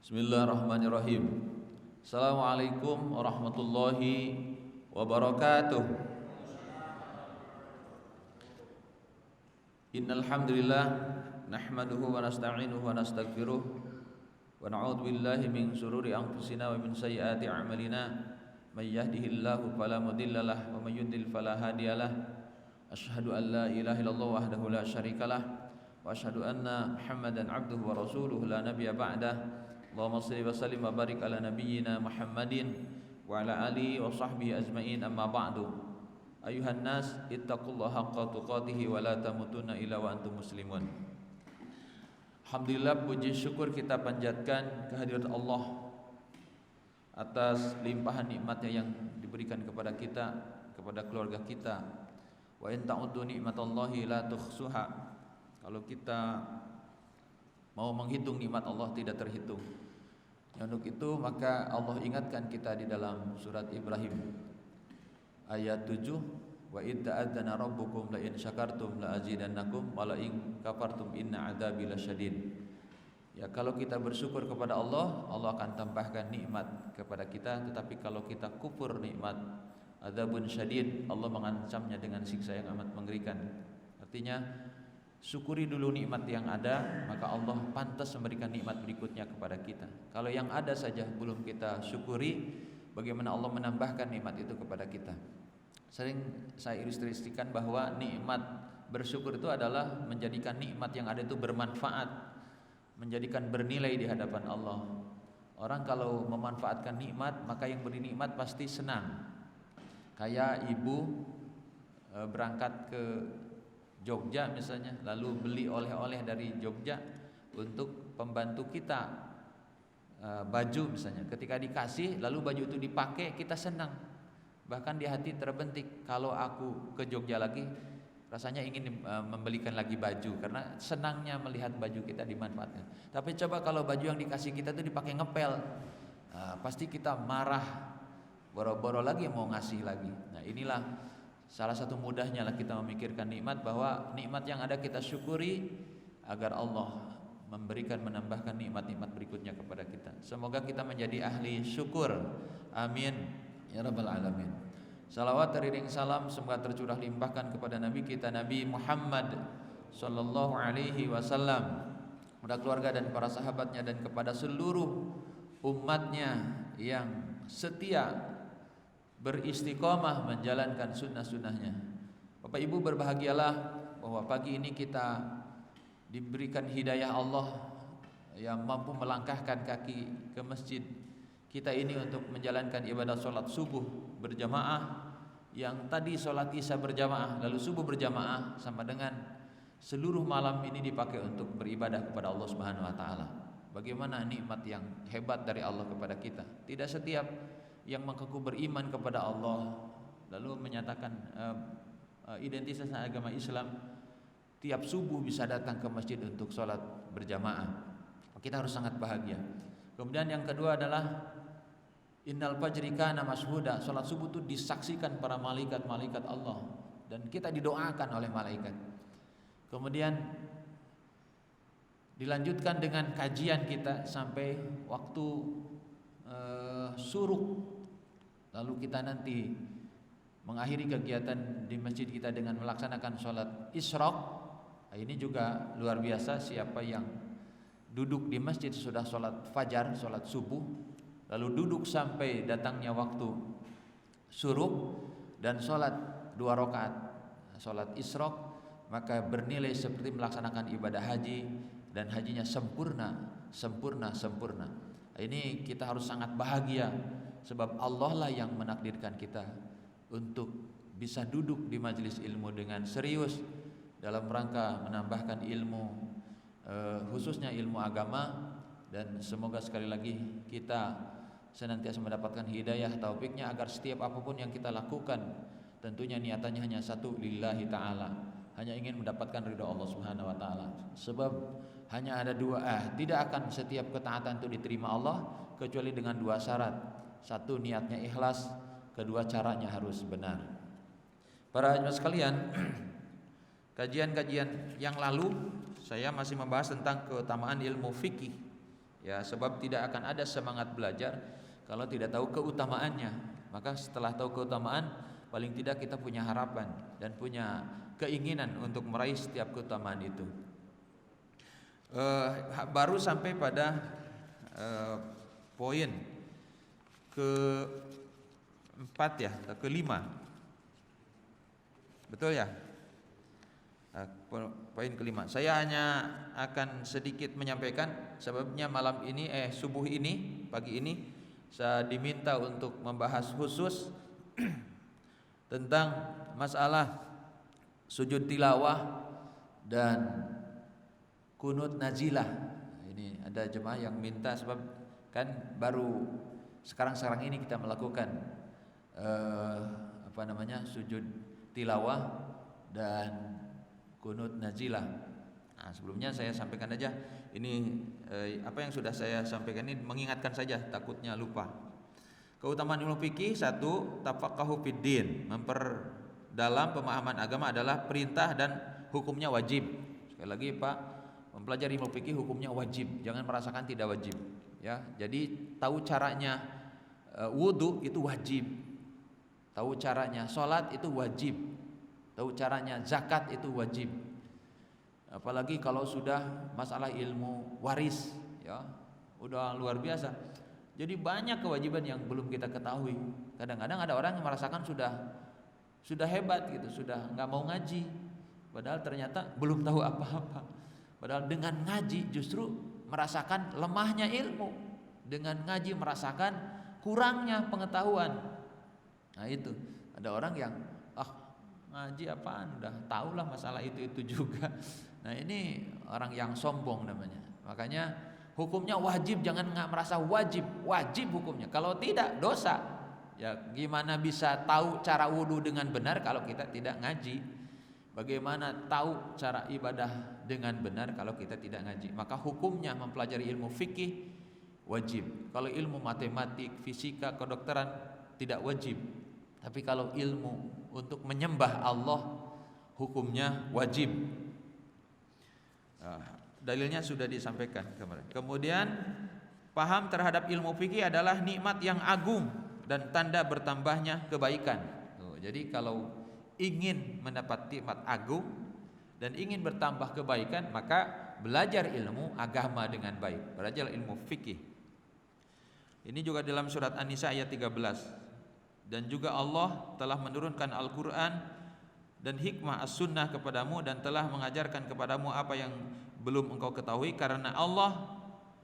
Bismillahirrahmanirrahim. Assalamualaikum warahmatullahi wabarakatuh. Innal hamdalillah nahmaduhu wa nasta'inuhu wa nastaghfiruh wa na'udzu billahi min shururi anfusina wa min sayyiati a'malina. May yahdihillahu fala mudhillalah wa may yudhlil fala hadiyalah. Asyhadu an la ilaha illallah wahdahu la syarikalah wa asyhadu anna Muhammadan 'abduhu wa rasuluhu la nabiyya ba'dah. Allahumma shalli wa sallim wa barik ala nabiyyina Muhammadin wa ala alihi wa sahbihi ajma'in, amma ba'du. Ayuhan nas ittaqullaha haqqa tuqatih wa la tamutunna illa wa antum muslimun. Alhamdulillah, puji syukur kita panjatkan kehadirat Allah atas limpahan nikmatnya yang diberikan kepada kita, kepada keluarga kita. Wa in ta'uddu nikmatallahi la tuhsuha. Kalau kita mau menghitung nikmat Allah tidak terhitung. Untuk itu maka Allah ingatkan kita di dalam surat Ibrahim ayat 7, wa idza adzana rabbukum la in syakartum la azidannakum wa la in kafartum inna adzabi lasyadid. Ya, kalau kita bersyukur kepada Allah, Allah akan tambahkan nikmat kepada kita, tetapi kalau kita kufur nikmat, adzabun syadid, Allah mengancamnya dengan siksa yang amat mengerikan. Artinya syukuri dulu nikmat yang ada, maka Allah pantas memberikan nikmat berikutnya kepada kita. Kalau yang ada saja belum kita syukuri, bagaimana Allah menambahkan nikmat itu kepada kita? Sering saya ilustrasikan bahwa nikmat bersyukur itu adalah menjadikan nikmat yang ada itu bermanfaat, menjadikan bernilai di hadapan Allah. Orang kalau memanfaatkan nikmat, maka yang beri nikmat pasti senang. Kayak ibu berangkat ke Jogja misalnya, lalu beli oleh-oleh dari Jogja untuk pembantu kita, baju misalnya. Ketika dikasih lalu baju itu dipakai, kita senang. Bahkan di hati terbentik, kalau aku ke Jogja lagi rasanya ingin membelikan lagi baju, karena senangnya melihat baju kita dimanfaatkan. Tapi coba kalau baju yang dikasih kita itu dipakai ngepel, pasti kita marah, boro-boro lagi mau ngasih lagi. Nah, inilah salah satu mudahnya lah kita memikirkan nikmat, bahwa nikmat yang ada kita syukuri agar Allah memberikan, menambahkan nikmat-nikmat berikutnya kepada kita. Semoga kita menjadi ahli syukur. Amin ya rabbal alamin. Salawat teriring salam semoga tercurah limpahkan kepada Nabi kita Nabi Muhammad sallallahu alaihi wasallam, kepada keluarga dan para sahabatnya, dan kepada seluruh umatnya yang setia beristiqomah menjalankan sunnah-sunnahnya. Bapak Ibu, berbahagialah bahwa pagi ini kita diberikan hidayah Allah yang mampu melangkahkan kaki ke masjid kita ini untuk menjalankan ibadah sholat subuh berjamaah, yang tadi sholat isya berjamaah lalu subuh berjamaah, sama dengan seluruh malam ini dipakai untuk beribadah kepada Allah Subhanahu wa taala. Bagaimana nikmat yang hebat dari Allah kepada kita. Tidak setiap yang mengaku beriman kepada Allah lalu menyatakan identitas agama Islam tiap subuh bisa datang ke masjid untuk sholat berjamaah. Kita harus sangat bahagia. Kemudian yang kedua adalah innal fajri kana mashhuda. Sholat subuh itu disaksikan para malaikat-malaikat Allah dan kita didoakan oleh malaikat. Kemudian dilanjutkan dengan kajian kita sampai waktu suruk. Lalu kita nanti mengakhiri kegiatan di masjid kita dengan melaksanakan sholat isyraq. Ini juga luar biasa, siapa yang duduk di masjid sudah sholat fajar, sholat subuh, lalu duduk sampai datangnya waktu suruk dan sholat 2 rakaat sholat isyraq, maka bernilai seperti melaksanakan ibadah haji, dan hajinya sempurna. Ini kita harus sangat bahagia, sebab Allah lah yang menakdirkan kita untuk bisa duduk di majelis ilmu dengan serius dalam rangka menambahkan ilmu, khususnya ilmu agama. Dan semoga sekali lagi kita senantiasa mendapatkan hidayah taufiknya, agar setiap apapun yang kita lakukan tentunya niatannya hanya satu, lillahi ta'ala, hanya ingin mendapatkan ridha Allah Subhanahu wa taala. Sebab hanya ada tidak akan setiap ketaatan itu diterima Allah kecuali dengan 2 syarat. Satu, niatnya ikhlas, kedua, caranya harus benar. Para jemaah sekalian, kajian-kajian yang lalu saya masih membahas tentang keutamaan ilmu fikih. Ya, sebab tidak akan ada semangat belajar kalau tidak tahu keutamaannya. Maka setelah tahu keutamaan, paling tidak kita punya harapan dan punya keinginan untuk meraih setiap keutamaan itu. Baru sampai pada poin keempat ya, atau kelima, betul ya? Poin kelima. Saya hanya akan sedikit menyampaikan, sebabnya malam ini, subuh ini, pagi ini, saya diminta untuk membahas khusus tentang masalah sujud tilawah dan kunut nazilah. Ini ada jemaah yang minta, sebab kan baru sekarang ini kita melakukan sujud tilawah dan kunut nazilah. Nah, sebelumnya saya sampaikan aja ini, apa yang sudah saya sampaikan ini mengingatkan saja, takutnya lupa. Keutamaan ilmu fikih: 1. Tafaqahu fiddin, memperdalam pemahaman agama adalah perintah dan hukumnya wajib. Sekali lagi Pak, mempelajari ilmu fikih hukumnya wajib, jangan merasakan tidak wajib ya. Jadi tahu caranya wudu itu wajib, tahu caranya sholat itu wajib, tahu caranya zakat itu wajib. Apalagi kalau sudah masalah ilmu waris ya, udah luar biasa. Jadi banyak kewajiban yang belum kita ketahui. Kadang-kadang ada orang yang merasakan sudah hebat gitu, sudah nggak mau ngaji, padahal ternyata belum tahu apa-apa. Padahal dengan ngaji justru merasakan lemahnya ilmu, dengan ngaji merasakan kurangnya pengetahuan. Nah itu, ada orang yang ngaji apaan, udah tahulah masalah itu juga. Nah ini orang yang sombong namanya. Makanya hukumnya wajib, jangan nggak merasa wajib hukumnya. Kalau tidak dosa. Ya gimana bisa tahu cara wudu dengan benar kalau kita tidak ngaji? Bagaimana tahu cara ibadah dengan benar kalau kita tidak ngaji? Maka hukumnya mempelajari ilmu fikih wajib. Kalau ilmu matematik, fisika, kedokteran tidak wajib. Tapi kalau ilmu untuk menyembah Allah hukumnya wajib. Dalilnya sudah disampaikan kemarin. Kemudian paham terhadap ilmu fikih adalah nikmat yang agung dan tanda bertambahnya kebaikan. Jadi kalau ingin mendapat nikmat agung dan ingin bertambah kebaikan, maka belajar ilmu agama dengan baik, belajar ilmu fikih. Ini juga dalam surat An-Nisa ayat 13. Dan juga Allah telah menurunkan Al-Quran dan hikmah as-sunnah kepadamu dan telah mengajarkan kepadamu apa yang belum engkau ketahui, karena Allah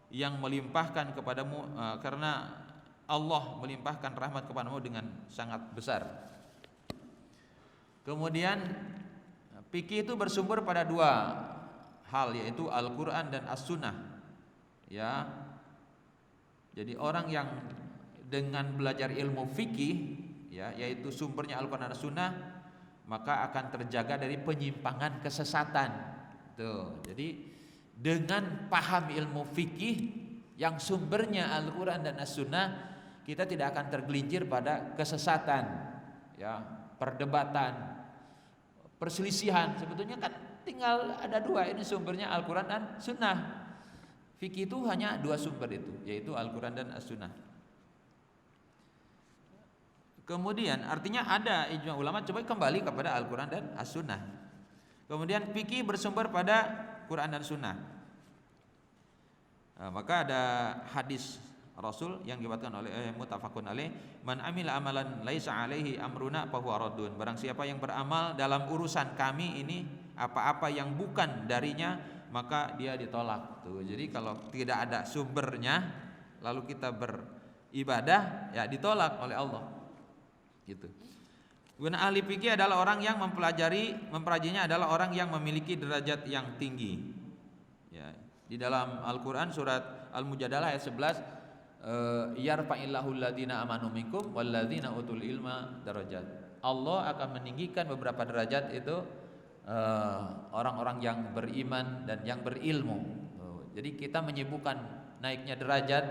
yang melimpahkan kepadamu, karena Allah melimpahkan rahmat kepadamu dengan sangat besar. Kemudian fikih itu bersumber pada dua hal, yaitu Al-Quran dan As-Sunnah. Ya, jadi orang yang dengan belajar ilmu fikih, ya, yaitu sumbernya Al-Quran dan As-Sunnah, maka akan terjaga dari penyimpangan kesesatan. Tuh, jadi dengan paham ilmu fikih yang sumbernya Al-Quran dan As-Sunnah, kita tidak akan tergelincir pada kesesatan, ya, perdebatan, perselisihan. Sebetulnya kan tinggal ada dua, ini sumbernya Al-Quran dan Sunnah. Fikih itu hanya dua sumber itu, yaitu Al-Quran dan As-Sunnah. Kemudian artinya ada ijma ulama, coba kembali kepada Al-Quran dan As-Sunnah. Kemudian fikih bersumber pada Quran dan Sunnah. Maka ada hadis Rasul yang diriwayatkan oleh muttafaqun alaih, man amila amalan laisa alaihi amruna fahuwa raddun. Barang siapa yang beramal dalam urusan kami ini apa-apa yang bukan darinya, maka dia ditolak. Tuh, jadi kalau tidak ada sumbernya lalu kita beribadah, ya ditolak oleh Allah. Gitu. Guna ahli fikih adalah orang yang mempelajarinya adalah orang yang memiliki derajat yang tinggi. Ya, di dalam Al-Qur'an surat Al-Mujadalah ayat 11, yarfa'illahu alladziina amanu minkum walladziina utul ilma darajat. Allah akan meninggikan beberapa derajat itu orang-orang yang beriman dan yang berilmu. Jadi kita menyibukkan naiknya derajat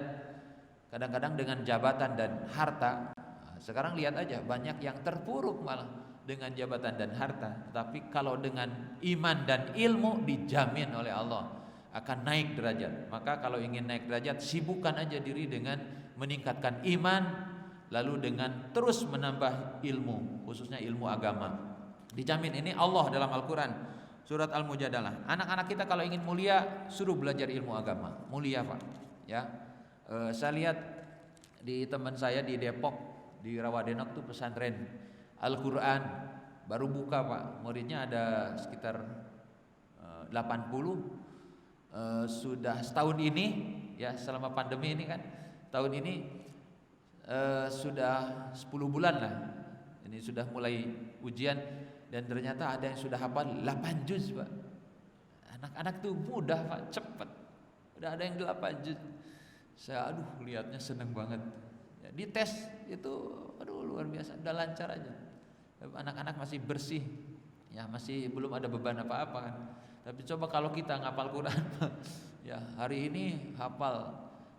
kadang-kadang dengan jabatan dan harta. Sekarang lihat aja, banyak yang terpuruk malah dengan jabatan dan harta, tetapi kalau dengan iman dan ilmu dijamin oleh Allah akan naik derajat. Maka kalau ingin naik derajat, sibukkan aja diri dengan meningkatkan iman, lalu dengan terus menambah ilmu, khususnya ilmu agama. Dijamin ini Allah dalam Al-Quran surat Al-Mujadalah. Anak-anak kita kalau ingin mulia, suruh belajar ilmu agama, mulia Pak. Ya, saya lihat di teman saya di Depok, di Rawadenok tuh pesantren Al-Quran baru buka Pak, muridnya ada sekitar 80. Sudah setahun ini ya, selama pandemi ini kan, tahun ini sudah 10 bulan lah, ini sudah mulai ujian, dan ternyata ada yang sudah hafal 8 juz Pak. Anak-anak tuh mudah Pak, cepat, udah ada yang 8 juz. Saya lihatnya seneng banget ya, di tes itu luar biasa, udah lancar aja. Anak-anak masih bersih ya, masih belum ada beban apa-apa kan. Tapi coba kalau kita ngapal Quran ya, hari ini hafal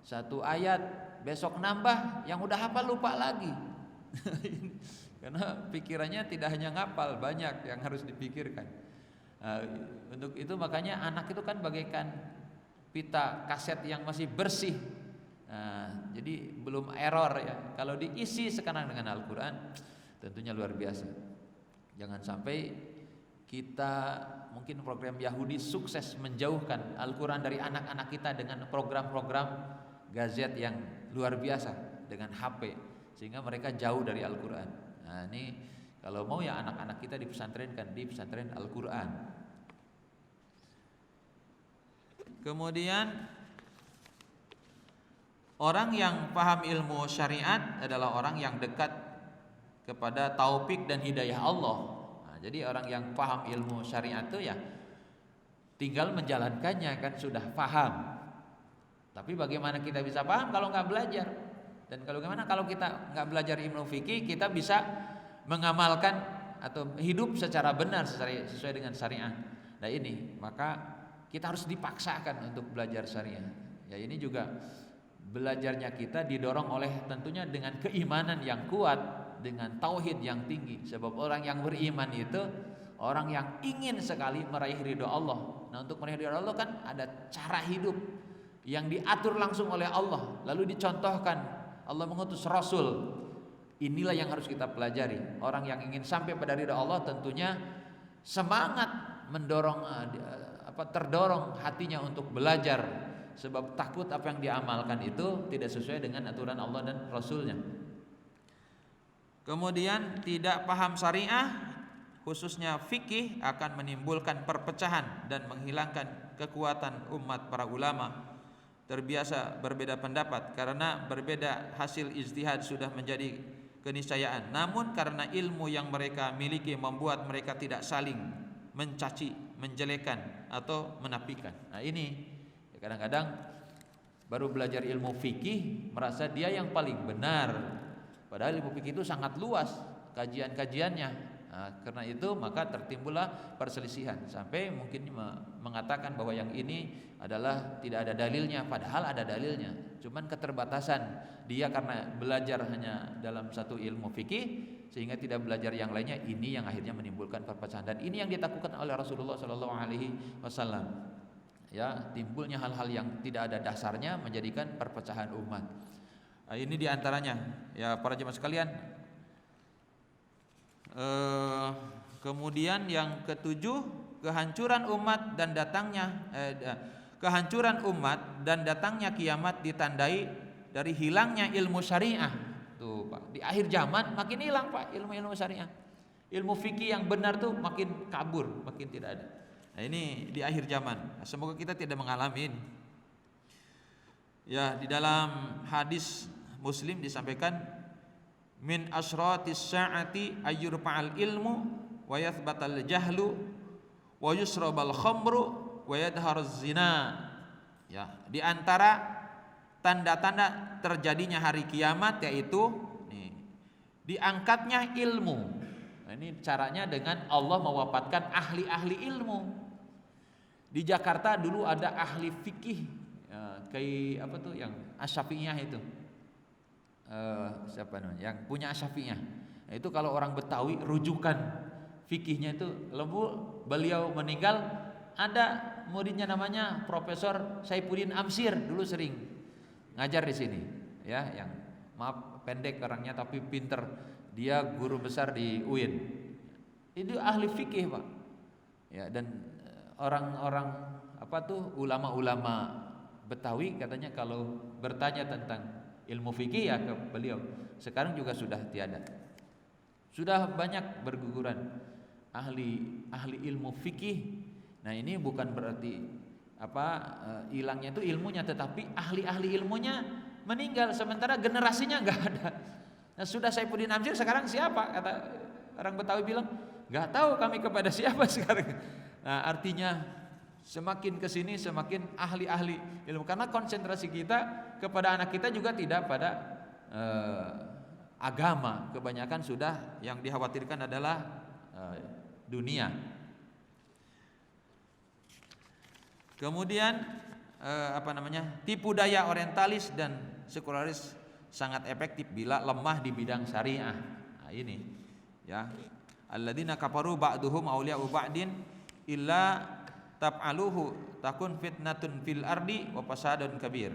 1 ayat, besok nambah, yang udah hafal lupa lagi. Karena pikirannya tidak hanya ngapal, banyak yang harus dipikirkan. Untuk itu makanya anak itu kan bagaikan pita kaset yang masih bersih. Jadi belum error ya. Kalau diisi sekarang dengan Al-Quran, tentunya luar biasa. Jangan sampai kita, mungkin program Yahudi sukses menjauhkan Al-Quran dari anak-anak kita dengan program-program gadget yang luar biasa dengan HP, sehingga mereka jauh dari Al-Quran. Nah ini kalau mau ya anak-anak kita dipesantrenkan di pesantren Al-Quran. Kemudian orang yang paham ilmu syariat adalah orang yang dekat kepada taufik dan hidayah Allah. Jadi orang yang paham ilmu syariat itu ya tinggal menjalankannya kan, sudah paham. Tapi bagaimana kita bisa paham kalau nggak belajar? Dan kalau gimana kalau kita nggak belajar ilmu fikih, kita bisa mengamalkan atau hidup secara benar sesuai dengan syariat. Nah ini maka kita harus dipaksakan untuk belajar syariat. Ya ini juga belajarnya kita didorong oleh tentunya dengan keimanan yang kuat, dengan tauhid yang tinggi. Sebab orang yang beriman itu orang yang ingin sekali meraih ridho Allah. Nah untuk meraih ridho Allah kan ada cara hidup yang diatur langsung oleh Allah, lalu dicontohkan. Allah mengutus Rasul. Inilah yang harus kita pelajari. Orang yang ingin sampai pada ridho Allah tentunya semangat mendorong terdorong hatinya untuk belajar, sebab takut apa yang diamalkan itu tidak sesuai dengan aturan Allah dan Rasulnya. Kemudian tidak paham syariah, khususnya fikih, akan menimbulkan perpecahan dan menghilangkan kekuatan umat para ulama. Terbiasa berbeda pendapat karena berbeda hasil ijtihad sudah menjadi keniscayaan. Namun karena ilmu yang mereka miliki membuat mereka tidak saling mencaci, menjelekan atau menafikan. Nah ini kadang-kadang baru belajar ilmu fikih merasa dia yang paling benar. Padahal ilmu fikih itu sangat luas kajian-kajiannya. Nah, karena itu maka tertimbullah perselisihan sampai mungkin mengatakan bahwa yang ini adalah tidak ada dalilnya, padahal ada dalilnya. Cuman keterbatasan dia karena belajar hanya dalam satu ilmu fikih sehingga tidak belajar yang lainnya. Ini yang akhirnya menimbulkan perpecahan, dan ini yang ditakutkan oleh Rasulullah SAW. Ya, timbulnya hal-hal yang tidak ada dasarnya menjadikan perpecahan umat. Nah, ini diantaranya ya para jemaah sekalian. Kemudian yang ketujuh, kehancuran umat dan datangnya kiamat ditandai dari hilangnya ilmu syariah. Tuh Pak, di akhir zaman makin hilang Pak ilmu syariah. Ilmu fikih yang benar tuh makin kabur, makin tidak ada. Nah ini di akhir zaman. Semoga kita tidak mengalami ini. Ya, di dalam hadis Muslim disampaikan, min asratis sa'ati ayyurfa'al ilmu wa yathbatal jahlu wa yusrabal khamru wa yadharuz zina. Ya, di antara tanda-tanda terjadinya hari kiamat yaitu diangkatnya ilmu. Nah, ini caranya dengan Allah mewafatkan ahli-ahli ilmu. Di Jakarta dulu ada ahli fikih, kayak yang Asy-Syafi'iyah itu. Siapa namanya? Yang punya Asy-Syafi'iyah. Nah, itu kalau orang Betawi rujukan fikihnya itu beliau meninggal, ada muridnya namanya Profesor Saifuddin Amsir, dulu sering ngajar di sini ya, yang maaf pendek orangnya tapi pinter, dia guru besar di UIN, itu ahli fikih Pak ya. Dan orang-orang ulama-ulama Betawi katanya kalau bertanya tentang ilmu fikih ya ke beliau. Sekarang juga sudah tiada, sudah banyak berguguran ahli ilmu fikih. Nah, ini bukan berarti hilangnya itu ilmunya, tetapi ahli ilmunya meninggal sementara generasinya nggak ada. Nah, sudah Saifuddin Amsir, sekarang siapa? Kata orang Betawi bilang, nggak tahu kami kepada siapa sekarang. Nah, artinya semakin kesini semakin ahli ilmu, karena konsentrasi kita kepada anak kita juga tidak pada agama. Kebanyakan sudah yang dikhawatirkan adalah dunia. Kemudian tipu daya orientalis dan sekularis sangat efektif bila lemah di bidang syariah. Nah, ini ya, alladzina kafaru ba'duhum awliya'u ba'din illa taf'aluhu takun fitnatun fil ardi wa fasadun kabir.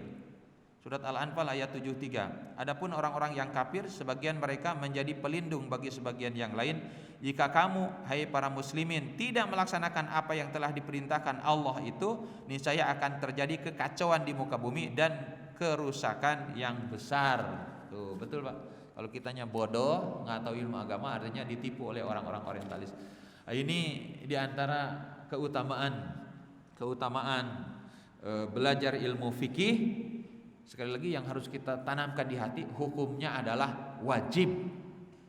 Surat Al-Anfal ayat 73. Adapun orang-orang yang kafir, sebagian mereka menjadi pelindung bagi sebagian yang lain. Jika kamu, hai para muslimin, tidak melaksanakan apa yang telah diperintahkan Allah itu, niscaya akan terjadi kekacauan di muka bumi dan kerusakan yang besar. Tuh, betul Pak. Kalau kitanya bodoh, nggak tahu ilmu agama, artinya ditipu oleh orang-orang orientalis. Nah, ini diantara keutamaan belajar ilmu fikih. Sekali lagi yang harus kita tanamkan di hati, hukumnya adalah wajib.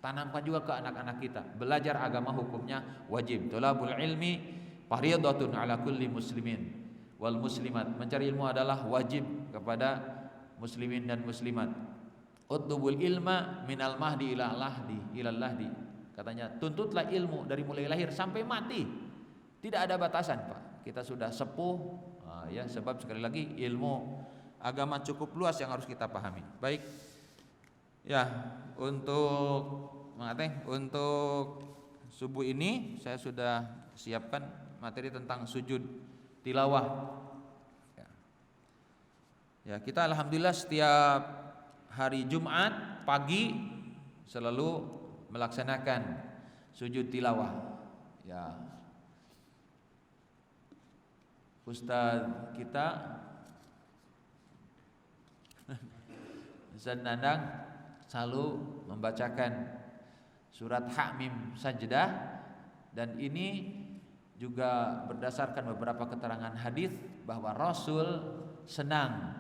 Tanamkan juga ke anak-anak kita, belajar agama hukumnya wajib. Thalabul ilmi fardhatun ala kulli muslimin wal muslimat. Mencari ilmu adalah wajib kepada muslimin dan muslimat. Utlubul ilma minal mahdi ilal lahdi. Katanya, tuntutlah ilmu dari mulai lahir sampai mati. Tidak ada batasan Pak. Kita sudah sepuh ya, sebab sekali lagi ilmu agama cukup luas yang harus kita pahami. Baik. Ya, untuk subuh ini saya sudah siapkan materi tentang sujud tilawah. Ya, kita alhamdulillah setiap hari Jumat pagi selalu melaksanakan sujud tilawah. Ya, Ustaz kita Ustaz Nandang selalu membacakan surat Hamim Sajdah, dan ini juga berdasarkan beberapa keterangan hadis bahwa Rasul senang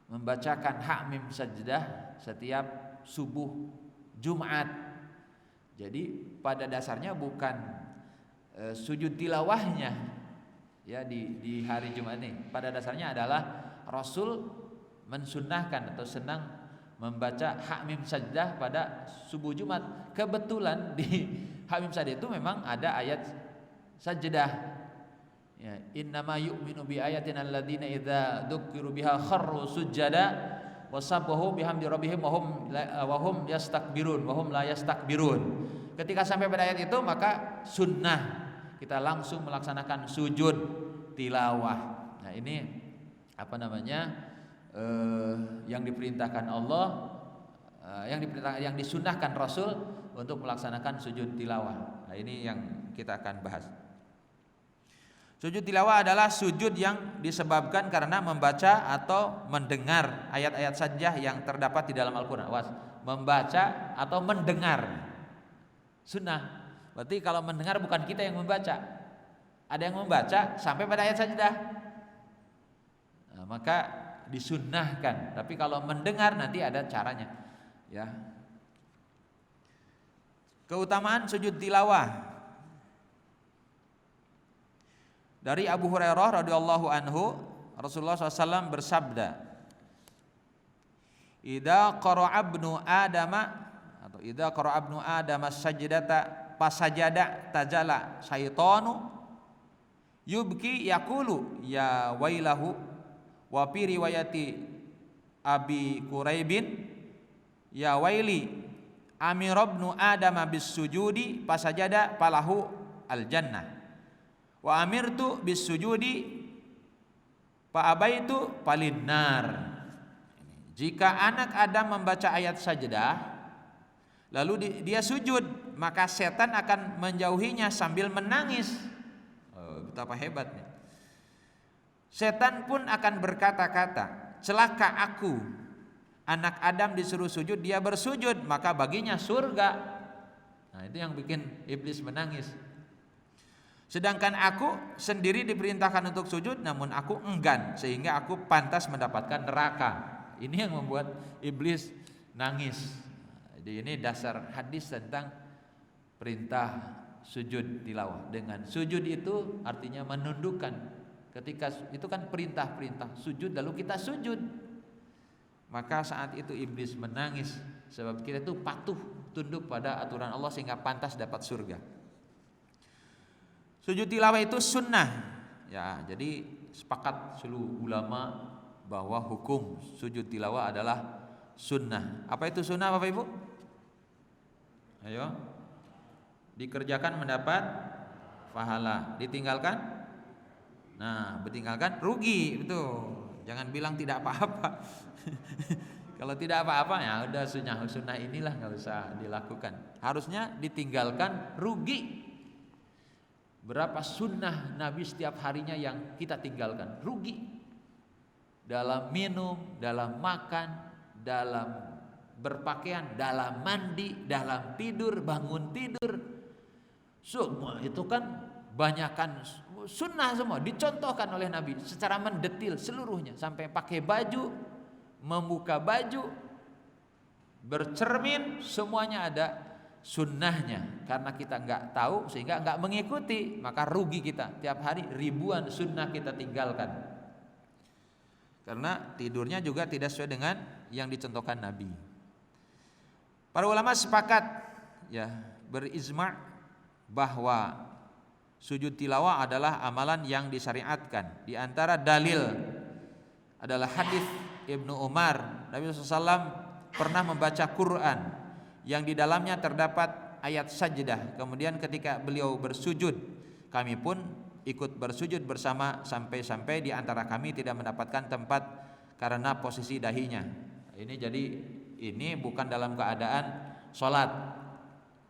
membacakan Hamim Sajdah setiap subuh Jumat. Jadi pada dasarnya bukan sujud tilawahnya ya di hari Jumat ini. Pada dasarnya adalah Rasul mensunnahkan atau senang membaca Hamim Sajdah pada subuh Jumat. Kebetulan di Hamim Sajdah itu memang ada ayat sajdah. Ya, innama yu'minu bi ayatina alladziina idza dzukiru biha kharru sujada wa sabbahu bihamdi rabbihim wa hum yastakbirun wa hum la yastakbirun. Ketika sampai pada ayat itu maka sunnah kita langsung melaksanakan sujud tilawah. Nah, ini yang diperintahkan Allah, yang disunnahkan Rasul untuk melaksanakan sujud tilawah. Nah, ini yang kita akan bahas. Sujud tilawah adalah sujud yang disebabkan karena membaca atau mendengar ayat-ayat sajdah yang terdapat di dalam Al-Quran. Membaca atau mendengar sunnah. Berarti kalau mendengar bukan kita yang membaca, ada yang membaca sampai pada ayat sajdah. Nah, maka disunnahkan. Tapi kalau mendengar nanti ada caranya. Ya. Keutamaan sujud tilawah. Dari Abu Hurairah radhiyallahu anhu, Rasulullah SAW bersabda, "Idza qara'a ibnu Adama sajdata fasajada tajala syaitanu yubki yaqulu ya wailahu." Wa fi riwayati Abi Quraibin ya waili amirabnu adama bis sujudi fasajada falahu al jannah wa amirtu bis sujudi fa abaitu falinnar. Jika anak Adam membaca ayat sajdah lalu dia sujud, maka setan akan menjauhinya sambil menangis. Betapa hebatnya. Setan pun akan berkata-kata, celaka aku, anak Adam disuruh sujud, dia bersujud, maka baginya surga. Nah, itu yang bikin iblis menangis. Sedangkan aku sendiri diperintahkan untuk sujud, namun aku enggan, sehingga aku pantas mendapatkan neraka. Ini yang membuat iblis nangis. Jadi ini dasar hadis tentang perintah sujud tilawah. Dengan sujud itu artinya menundukkan. Ketika itu kan perintah sujud, lalu kita sujud. Maka saat itu iblis menangis, sebab kita itu patuh tunduk pada aturan Allah sehingga pantas dapat surga. Sujud tilawah itu sunnah. Ya, jadi sepakat seluruh ulama bahwa hukum sujud tilawah adalah sunnah. Apa itu sunnah Bapak Ibu? Ayo. Dikerjakan mendapat pahala, ditinggalkan, nah, ditinggalkan rugi, betul. Jangan bilang tidak apa-apa. Kalau tidak apa-apa ya udah sunnah inilah nggak usah dilakukan. Harusnya ditinggalkan rugi. Berapa sunnah Nabi setiap harinya yang kita tinggalkan, rugi. Dalam minum, dalam makan, dalam berpakaian, dalam mandi, dalam tidur, bangun tidur, semua itu kan banyakkan sunnah semua dicontohkan oleh Nabi secara mendetil seluruhnya, sampai pakai baju, membuka baju, bercermin, semuanya ada sunnahnya. Karena kita nggak tahu sehingga nggak mengikuti, maka rugi kita. Tiap hari ribuan sunnah kita tinggalkan. Karena tidurnya juga tidak sesuai dengan yang dicontohkan Nabi. Para ulama sepakat ya berizma' bahwa sujud tilawah adalah amalan yang disyariatkan. Di antara dalil adalah hadis Ibnu Umar, Nabi SAW pernah membaca Quran yang di dalamnya terdapat ayat sajdah. Kemudian ketika beliau bersujud, kami pun ikut bersujud bersama sampai-sampai di antara kami tidak mendapatkan tempat karena posisi dahinya. Ini jadi ini bukan dalam keadaan sholat.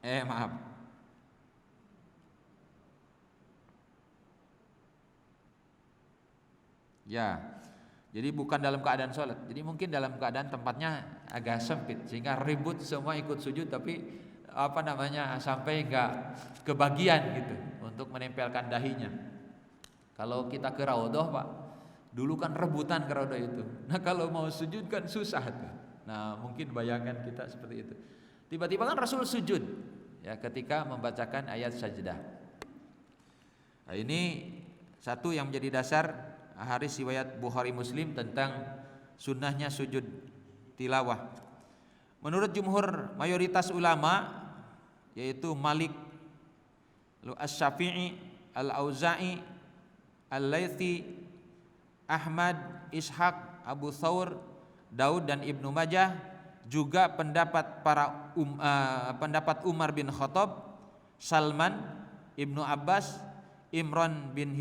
Maaf. Ya, jadi bukan dalam keadaan sholat. Jadi mungkin dalam keadaan tempatnya agak sempit sehingga ribut semua ikut sujud, tapi sampai nggak kebagian gitu untuk menempelkan dahinya. Kalau kita ke raudhah Pak, dulu kan rebutan ke raudhah itu. Nah kalau mau sujud kan susah tuh. Nah mungkin bayangkan kita seperti itu. Tiba-tiba kan Rasul sujud ya ketika membacakan ayat sajdah. Nah, ini satu yang menjadi dasar hadis riwayat Bukhari Muslim tentang sunnahnya sujud tilawah. Menurut jumhur mayoritas ulama yaitu Malik, Asy-Syafi'i, Al-Auza'i, Al-Laitsi, Ahmad, Ishaq, Abu Thawr, Daud dan Ibnu Majah, juga pendapat pendapat Umar bin Khattab, Salman, Ibnu Abbas, Imran bin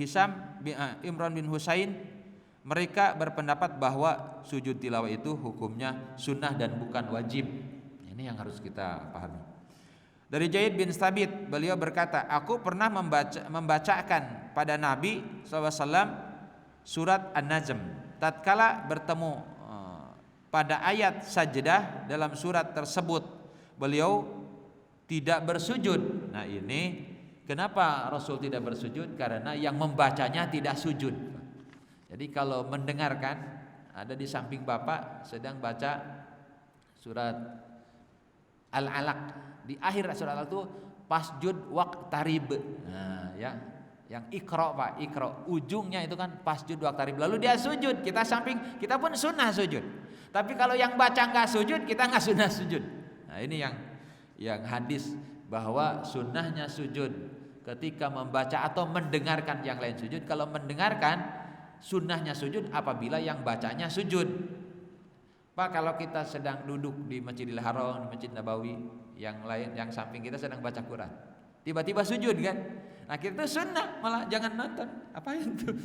Husain, mereka berpendapat bahwa sujud tilawah itu hukumnya sunnah dan bukan wajib. Ini yang harus kita pahami. Dari Zaid bin Thabit, beliau berkata, aku pernah membacakan pada Nabi SAW surat An-Najm. Tatkala bertemu pada ayat sajdah dalam surat tersebut, beliau tidak bersujud. Nah ini kenapa Rasul tidak bersujud? Karena yang membacanya tidak sujud. Jadi kalau mendengarkan, ada di samping Bapak sedang baca surat Al-Alaq. Di akhir surat itu pasjud waqtarib. Nah, ya. Yang Iqra Pak, Iqra. Ujungnya itu kan pasjud waqtarib. Lalu dia sujud, kita pun sunnah sujud. Tapi kalau yang baca enggak sujud, kita enggak sunnah sujud. Nah, ini yang hadis bahwa sunnahnya sujud ketika membaca atau mendengarkan yang lain sujud. Kalau mendengarkan, sunnahnya sujud apabila yang bacanya sujud. Pak, kalau kita sedang duduk di Masjidil Haram, di Masjid Nabawi, yang lain, yang samping kita sedang baca Quran, tiba-tiba sujud kan. Nah kita tuh sunnah, malah jangan nonton, apain tuh.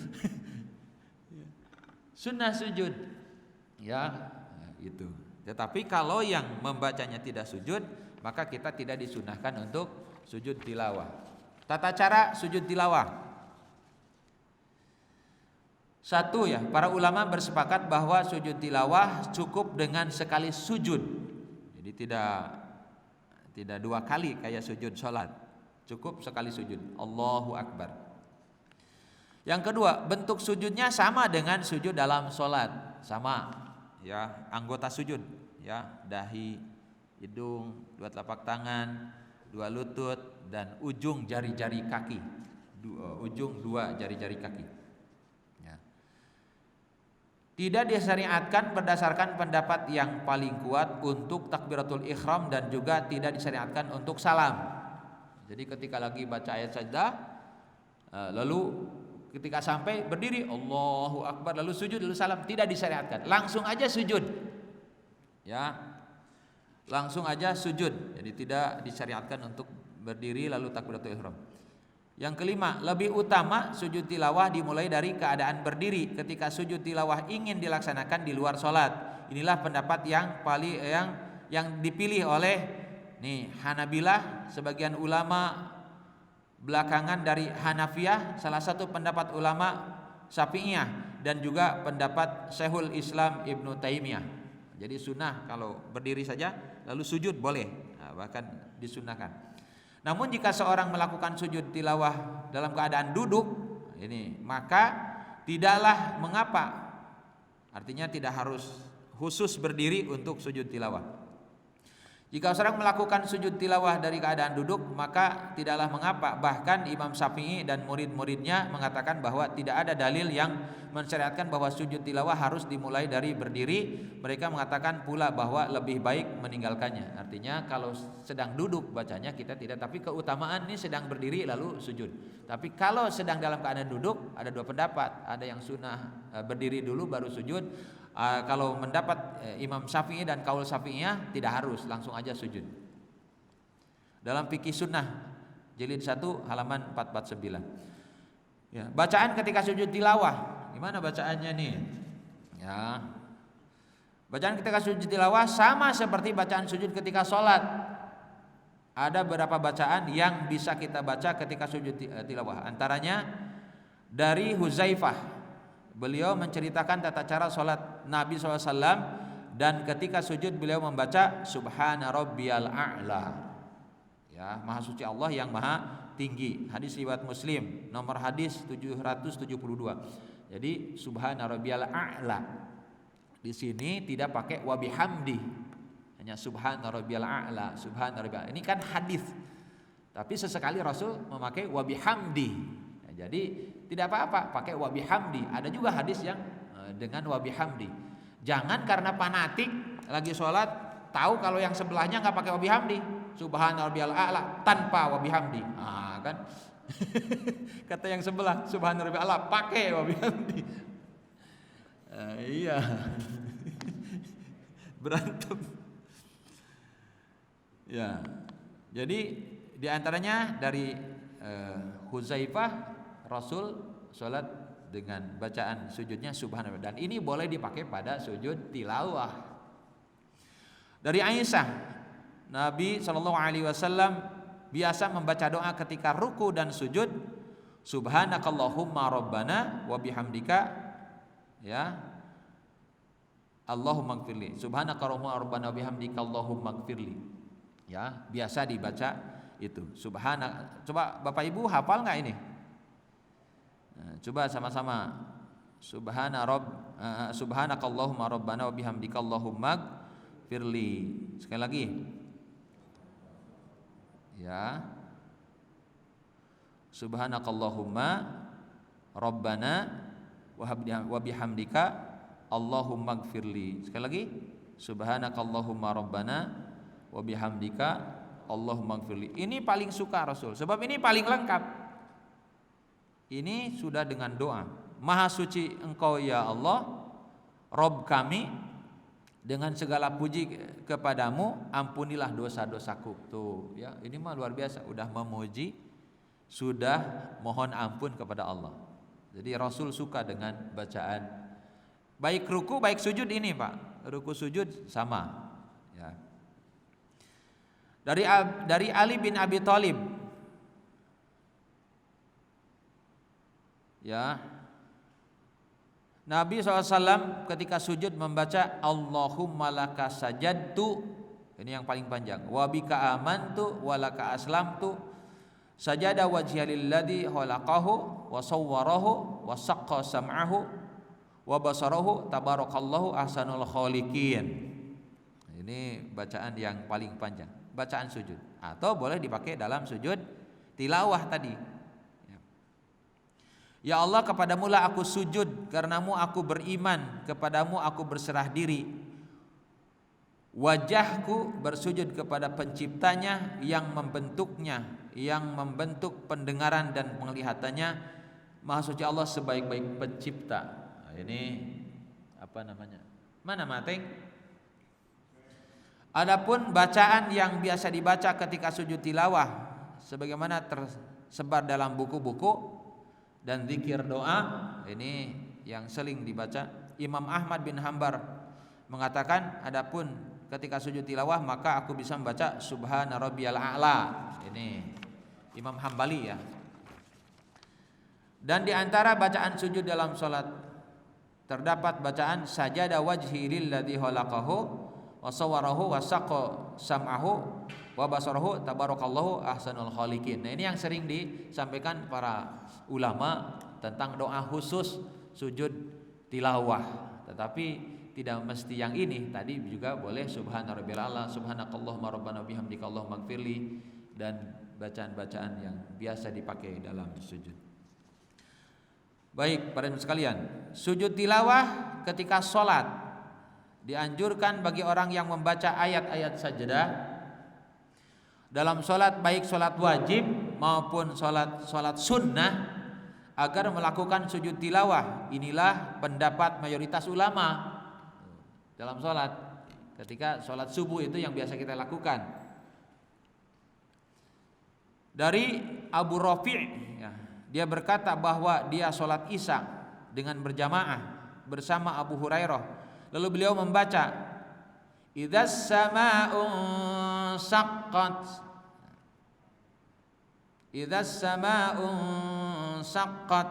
Sunnah sujud, ya itu. Tetapi kalau yang membacanya tidak sujud, maka kita tidak disunahkan untuk sujud tilawah. Tata cara sujud tilawah. Satu ya, para ulama bersepakat bahwa sujud tilawah cukup dengan sekali sujud. Jadi tidak dua kali kayak sujud sholat, cukup sekali sujud. Allahu Akbar. Yang kedua, bentuk sujudnya sama dengan sujud dalam sholat, sama ya, anggota sujud ya, dahi, hidung, dua telapak tangan, dua lutut, dan ujung jari-jari kaki, ujung dua jari-jari kaki ya. Tidak disyariatkan berdasarkan pendapat yang paling kuat untuk takbiratul ihram, dan juga tidak disyariatkan untuk salam. Jadi ketika lagi baca ayat sajdah, lalu ketika sampai berdiri Allahu Akbar, lalu sujud, lalu salam, tidak disyariatkan, langsung aja sujud ya, langsung aja sujud. Jadi tidak disyariatkan untuk berdiri lalu takbiratul ihram. Yang kelima, lebih utama sujud tilawah dimulai dari keadaan berdiri ketika sujud tilawah ingin dilaksanakan di luar sholat. Inilah pendapat yang paling yang dipilih oleh Hanabilah, sebagian ulama belakangan dari Hanafiyah, salah satu pendapat ulama Syafi'iyah, dan juga pendapat Syekhul Islam Ibnu Taimiyah. Jadi sunnah kalau berdiri saja lalu sujud boleh, bahkan disunahkan. Namun jika seorang melakukan sujud tilawah dalam keadaan duduk maka tidaklah mengapa. Artinya tidak harus khusus berdiri untuk sujud tilawah. Jika seorang melakukan sujud tilawah dari keadaan duduk, maka tidaklah mengapa. Bahkan Imam Syafi'i dan murid-muridnya mengatakan bahwa tidak ada dalil yang mensyariatkan bahwa sujud tilawah harus dimulai dari berdiri. Mereka mengatakan pula bahwa lebih baik meninggalkannya. Artinya kalau sedang duduk bacanya kita tidak, tapi keutamaan ini sedang berdiri lalu sujud. Tapi kalau sedang dalam keadaan duduk ada dua pendapat. Ada yang sunnah berdiri dulu baru sujud. Kalau mendapat Imam Syafi'i dan kaul Syafi'iyah tidak harus, langsung aja sujud. Dalam fikih sunnah jilid 1 halaman 449. Ya, bacaan ketika sujud tilawah, gimana bacaannya nih? Ya, bacaan ketika sujud tilawah sama seperti bacaan sujud ketika sholat. Ada beberapa bacaan yang bisa kita baca ketika sujud tilawah. Antaranya dari Huzaifah. Beliau menceritakan tata cara sholat Nabi SAW, dan ketika sujud beliau membaca Subhana Rabbiyal A'la. Ya, Maha Suci Allah yang Maha Tinggi. Hadis riwayat Muslim, nomor hadis 772. Jadi Subhana Rabbiyal A'la. Di sini tidak pakai wa bihamdi, hanya Subhana Rabbiyal A'la, Subhana Rabbiyal. Ini kan hadis. Tapi sesekali Rasul memakai wa bihamdi. Nah, jadi tidak apa-apa pakai wa bihamdi. Ada juga hadis yang dengan wa bihamdi. Jangan karena fanatik lagi sholat tahu kalau yang sebelahnya nggak pakai wa bihamdi, Subhana Rabbiyal A'la tanpa wa bihamdi. Kan kata yang sebelah Subhana Rabbiyal A'la pakai wa bihamdi. Iya. Berantem. Ya. Jadi diantaranya dari Huzaifah, Rasul sholat dengan bacaan sujudnya Subhanallah, dan ini boleh dipakai pada sujud tilawah. Dari Aisyah, Nabi SAW biasa membaca doa ketika ruku dan sujud, Subhanakallahumma Rabbana wa bihamdika, ya Allahumma gfirli, Subhanakallahumma Rabbana wa bihamdika Allahumma gfirli. Ya, biasa dibaca itu. Coba Bapak Ibu hafal nggak ini? Coba sama-sama. Subhanakallahumma Rabbana wa bihamdika Allahumma gfirli. Sekali lagi. Ya. Subhanakallahumma Rabbana wa bihamdika Allahumma gfirli. Sekali lagi. Subhanakallahumma Rabbana wa bihamdika Allahumma gfirli. Ini paling suka Rasul, sebab ini paling lengkap. Ini sudah dengan doa. Maha suci Engkau ya Allah, Rob kami, dengan segala puji kepadamu, ampunilah dosa-dosaku. Tuh, ya, ini mah luar biasa, udah memuji, sudah mohon ampun kepada Allah. Jadi Rasul suka dengan bacaan baik ruku baik sujud ini, Pak. Ruku sujud sama, ya. Dari Ali bin Abi Thalib, ya, Nabi SAW ketika sujud membaca Allahumma laka sajadtu, ini yang paling panjang, wa bika amantu wa laka aslamtu, sajada wajhiya lilladzi khalaqahu wa sawwarahu wa saqqa sam'ahu wa basarahu tabarakallahu ahsanul khaliqin. Ini bacaan yang paling panjang, bacaan sujud, atau boleh dipakai dalam sujud tilawah tadi. Ya Allah, kepadamu lah aku sujud, karenamu aku beriman, kepadamu aku berserah diri. Wajahku bersujud kepada penciptanya yang membentuknya, yang membentuk pendengaran dan penglihatannya. Maha suci Allah sebaik-baik pencipta. Nah, ini apa namanya? Mana mateng? Adapun bacaan yang biasa dibaca ketika sujud tilawah, sebagaimana tersebar dalam buku-buku dan zikir doa, ini yang sering dibaca. Imam Ahmad bin Hanbal mengatakan, adapun ketika sujud tilawah maka aku bisa membaca subhana rabbiyal a'la. Ini Imam Hambali, ya. Dan di antara bacaan sujud dalam salat terdapat bacaan sajada wajhi lilladzi khalaqahu wa sawwarahu wa saqqa sam'ahu wa basarahu tabarakallahu ahsanul khaliqin. Nah, ini yang sering disampaikan para ulama tentang doa khusus sujud tilawah. Tetapi tidak mesti yang ini, tadi juga boleh subhana rabbiyal a'la, subhanakallahumma rabbana bihamdika allahumma ighfirli, dan bacaan-bacaan yang biasa dipakai dalam sujud. Baik, para sekalian, sujud tilawah ketika sholat dianjurkan bagi orang yang membaca ayat-ayat sajadah dalam sholat, baik sholat wajib maupun sholat sunnah, agar melakukan sujud tilawah. Inilah pendapat mayoritas ulama dalam sholat. Ketika sholat subuh itu yang biasa kita lakukan. Dari Abu Rafi', ya, dia berkata bahwa dia sholat isya dengan berjamaah bersama Abu Hurairah. Lalu beliau membaca idzas sama'u saqqat, idzas sama'u saqqat.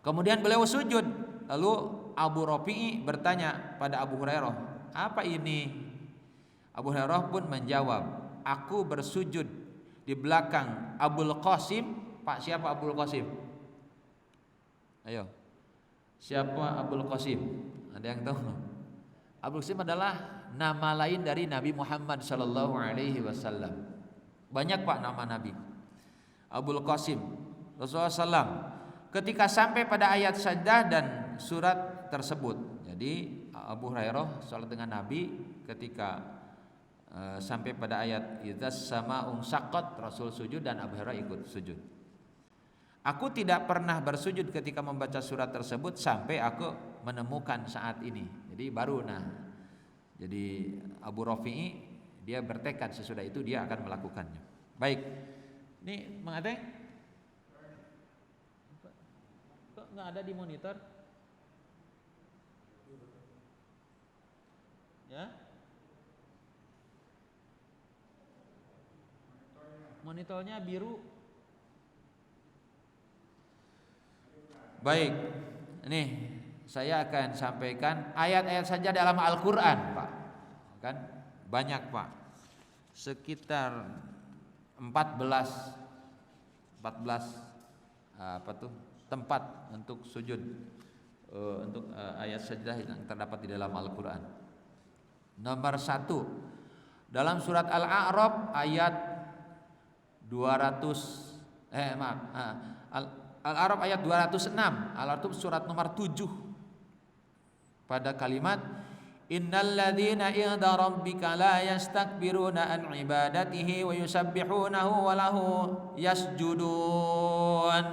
Kemudian beliau sujud. Lalu Abu Rafi'i bertanya pada Abu Hurairah, apa ini? Abu Hurairah pun menjawab, aku bersujud di belakang Abul Qasim. Pak, siapa Abul Qasim? Ayo, siapa Abul Qasim? Ada yang tahu? Abul Qasim adalah nama lain dari Nabi Muhammad sallallahu alaihi wasallam. Banyak, Pak, nama Nabi. Abul Qasim. Rasulullah SAW ketika sampai pada ayat sajdah dan surat tersebut. Jadi Abu Hurairah salat dengan Nabi ketika sampai pada ayat idzas sama'u saqqat, Rasul sujud dan Abu Hurairah ikut sujud. Aku tidak pernah bersujud ketika membaca surat tersebut sampai aku menemukan saat ini. Jadi baru, jadi Abu Rafi'i dia bertekad sesudah itu dia akan melakukannya. Baik. Ini mengateng? Kok nggak ada di monitor? Ya? Monitornya biru. Baik, ini saya akan sampaikan ayat-ayat saja dalam Al-Quran, Pak. Kan banyak, Pak. Sekitar 14 tempat untuk sujud, untuk ayat sajdah yang terdapat di dalam Al-Quran. Nomor 1 dalam surat Al-A'raf ayat 200 Al-A'raf ayat 206. Al-A'raf surat nomor 7 pada kalimat innalladzina 'inda rabbika la yastakbiruna an ibadatihi wa yusabbihunahu wa lahu yasjudun.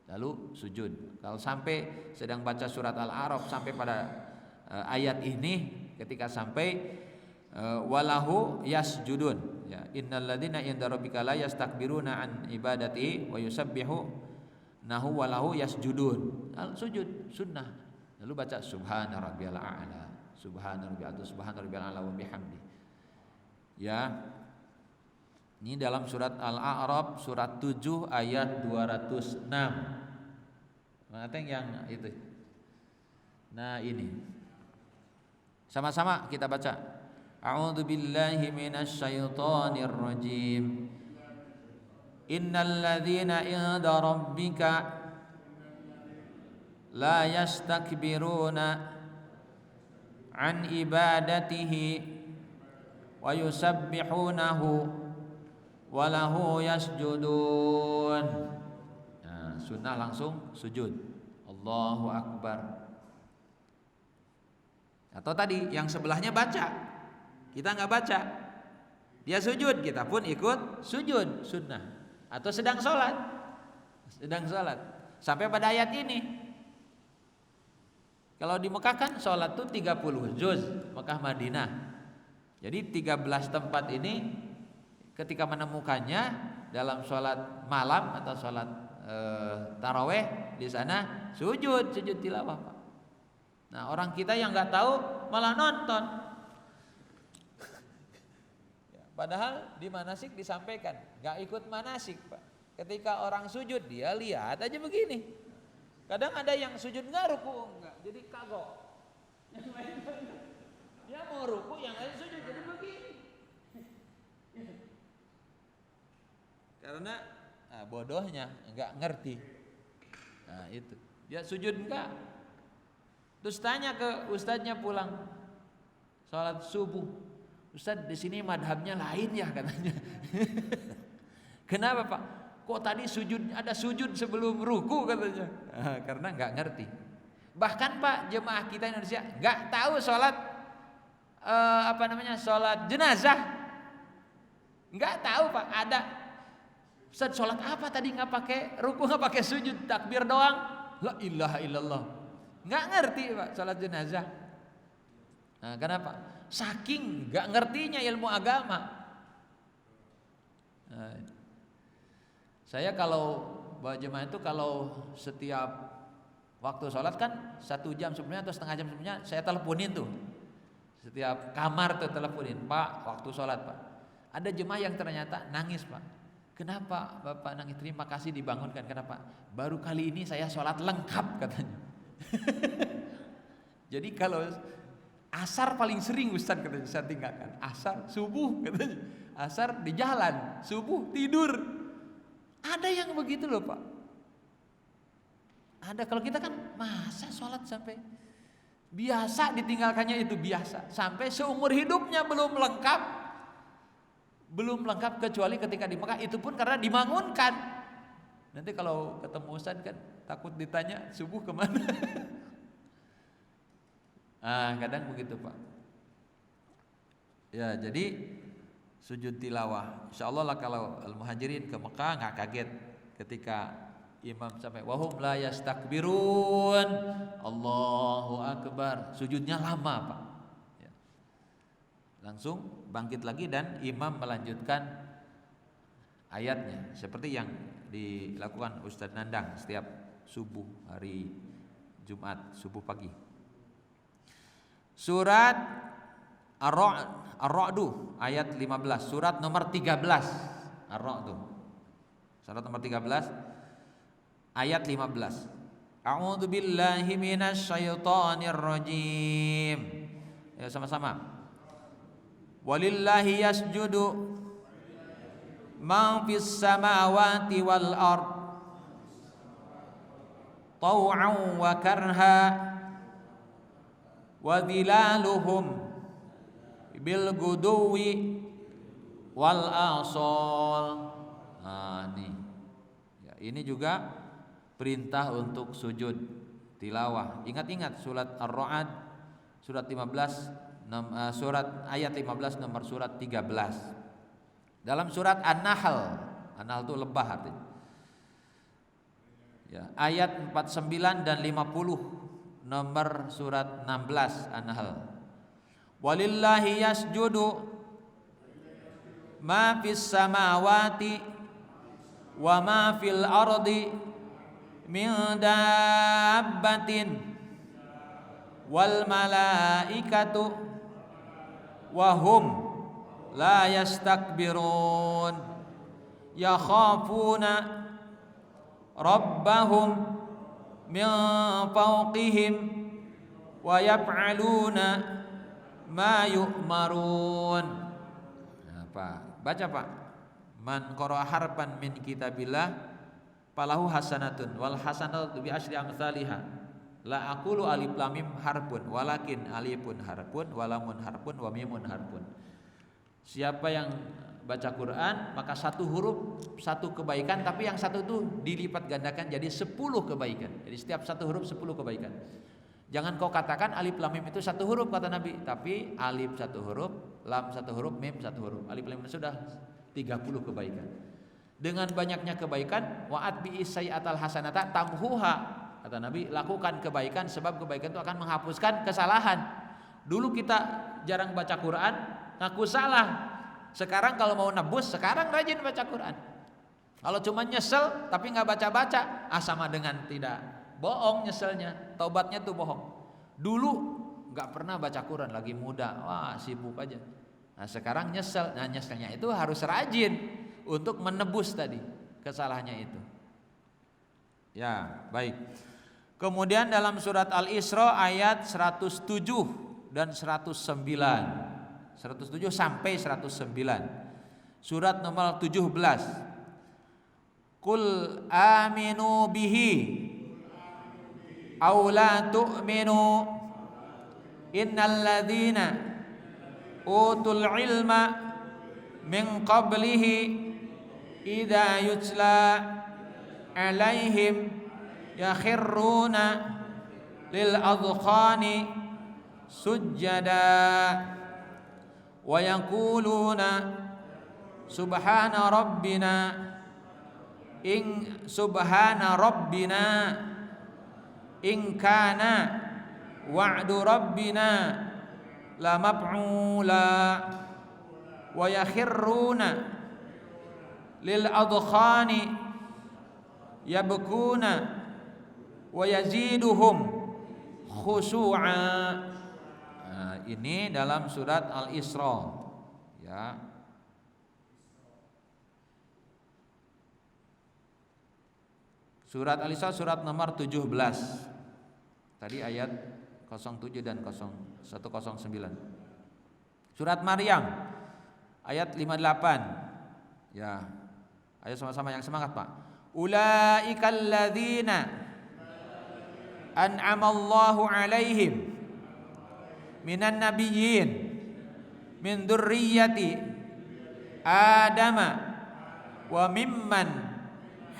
Lalu sujud. Kalau sampai sedang baca surat Al-A'raf sampai pada ayat ini ketika sampai walahu yasjudun, ya, innalladzina inda rabbika la yastakbiruna an ibadati wa yusabbihu nahu walahu yasjudun. Sujud sunnah. Lalu baca subhana rabbiyal a'la, subhana rabbiyal a'la wa bihamdi. Ya. Ini dalam surat Al-A'raf surat 7 ayat 206. Mana yang itu? Nah, ini. Sama-sama kita baca. A'udzu billahi minasy syaithanir rajim. Innal ladzina 'inda rabbika la yastakbiruna an ibadatihi wa yusabbihunahu wa lahu yasjudun. Nah, sunnah langsung sujud. Allahu akbar. Atau tadi yang sebelahnya baca, kita nggak baca, dia sujud, kita pun ikut sujud, sunnah. Atau sedang sholat sampai pada ayat ini. Kalau di Mekah kan sholat tuh 30 juz, Mekah Madinah. Jadi 13 tempat ini ketika menemukannya dalam sholat malam atau sholat taraweh, di sana sujud tilawah, Pak. Nah, orang kita yang nggak tahu malah nonton. Padahal di manasik disampaikan, nggak ikut manasik, Pak. Ketika orang sujud dia lihat aja begini. Kadang ada yang sujud nggak, ruku enggak, jadi kagok. Yang lain dia mau ruku, yang lain sujud jadi begini. Karena bodohnya nggak ngerti. Nah itu dia sujud enggak. Terus tanya ke ustadznya pulang sholat subuh, Ustadz di sini madhabnya lain ya katanya. Kenapa Pak? Kok tadi ada sujud sebelum ruku katanya? Karena nggak ngerti. Bahkan Pak, jemaah kita Indonesia nggak tahu sholat sholat jenazah, nggak tahu Pak. Ada Ustadz sholat apa tadi nggak pakai ruku, nggak pakai sujud, takbir doang. La ilaha illallah. Nggak ngerti Pak sholat jenazah. Nah, kenapa? Saking nggak ngertinya ilmu agama. Nah, saya kalau bawa jemaah itu kalau setiap waktu sholat kan 1 jam sebelumnya atau setengah jam sebelumnya saya teleponin tuh. Setiap kamar tuh teleponin, Pak waktu sholat Pak. Ada jemaah yang ternyata nangis Pak. Kenapa Bapak nangis? Terima kasih dibangunkan. Kenapa? Baru kali ini saya sholat lengkap katanya. Jadi kalau asar paling sering Ustaz katanya saya tinggalkan. Asar, subuh katanya. Asar di jalan, subuh tidur. Ada yang begitu loh Pak. Ada, kalau kita kan masa sholat sampai biasa ditinggalkannya itu biasa. Sampai seumur hidupnya belum lengkap kecuali ketika di Mekah, itu pun karena dibangunkan. Nanti kalau ketemu Ustaz kan takut ditanya subuh kemana. Kadang begitu Pak. Ya jadi sujud tilawah. Insyaallah lah kalau al-muhajirin ke Mekah nggak kaget ketika imam sampai wahum la yastakbirun, Allahu akbar. Sujudnya lama Pak. Ya. Langsung bangkit lagi dan imam melanjutkan ayatnya seperti yang dilakukan Ustadz Nandang setiap subuh hari Jumat subuh pagi. Surat Ar-Ra'd ayat 15, surat nomor 13. Ar-Ra'd. Surat nomor 13 ayat 15. A'udzu billahi minasy syaithanir rajim. Ya sama-sama. Walillahi yasjudu man fis samawati wal ard taw'an wa karha wa dhilaluhum bil guduwi wal asal. Ini juga perintah untuk sujud tilawah. Ingat-ingat surat Ar-Ra'd surat 15 surat ayat 15 nomor surat 13. Dalam surat An-Nahl, An-Nahl itu lebah artinya. Ya, ayat 49 dan 50 nomor surat 16 An-Nahl. Walillahi yasjudu ma fis samawati wa ma fil ardi min dabbatin wal malaikatu wa hum la yastakbirun yakhafuna rabbahum min fawqihim wa yaf'aluna ma yu'marun. Apa? Baca Pak. Man qara'a harfan min kitabillah falahu hasanatun wal hasanatu bi asyri amsalihha. La aqulu alif lam mim harfun walakin alifun harfun walamun harfun wa mimun harfun. Siapa yang baca Quran maka satu huruf satu kebaikan, tapi yang satu itu dilipat gandakan jadi 10 kebaikan. Jadi setiap satu huruf 10 kebaikan. Jangan kau katakan alif lam mim itu satu huruf kata Nabi, tapi alif satu huruf, lam satu huruf, mim satu huruf. Alif lam mim sudah 30 kebaikan. Dengan banyaknya kebaikan, wa'at bi sayyi'atal hasanata tamhuha. Kata Nabi, lakukan kebaikan sebab kebaikan itu akan menghapuskan kesalahan. Dulu kita jarang baca Quran, ngaku salah. Sekarang kalau mau nebus, sekarang rajin baca Quran. Kalau cuma nyesel tapi nggak baca-baca, sama dengan tidak. Bohong nyeselnya, taubatnya tuh bohong. Dulu nggak pernah baca Quran, lagi muda, wah sibuk aja. Nah sekarang nyesel, nah nyeselnya itu harus rajin untuk menebus tadi kesalahannya itu. Ya baik. Kemudian dalam surat Al-Isra ayat 107 dan 109, 107 sampai 109. Surat nomor 17. Qul aminu bihi aw la tu'minu innal ladzina utul ilma min qablihi idza yutla alaihim yakhirruna lil adqani sujjada wa yaquluna subhana rabbina in kana wa'du rabbina la maf'ula wa yakhirruna lil adkhani yabkuna wa yaziduhum khushu'a. Nah, ini dalam surat Al-Isra ya. Surat Al-Isra surat nomor 17. Tadi ayat 07 dan 109. Surat Maryam ayat 58. Ya. Ayo sama-sama yang semangat, Pak. Ulaikal ladzina an'amallahu 'alaihim minan nabiyyin min dzurriyyati Adama wa mimman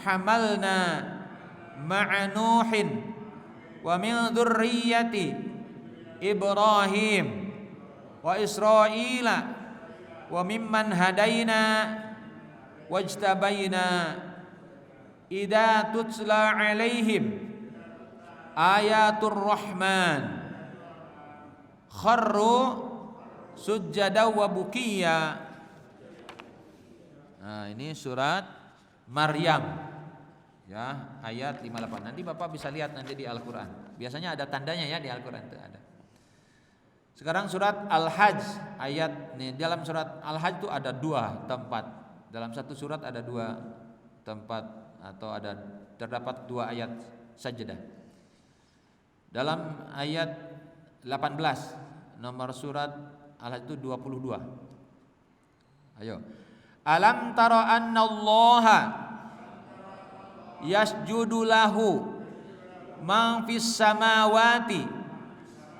hamalna ma'a Nuhin wa min dzurriyyati Ibrahim wa Israila wa mimman hadaina wajtabaina idza tutla 'alaihim ayatur rahman kharru sujjada wa bukiya. Nah, ini surat Maryam ya, ayat 58. Nanti Bapak bisa lihat nanti di Al-Qur'an. Biasanya ada tandanya ya di Al-Qur'an itu ada. Sekarang surat Al-Hajj ayat nih, dalam surat Al-Hajj itu ada 2 tempat. Dalam satu surat ada 2 tempat atau terdapat 2 ayat sajdah. Dalam ayat 18 nomor surat Al-Hajj itu 22. Ayo. Alam tara annallaha yasjudu lahu man fis samawati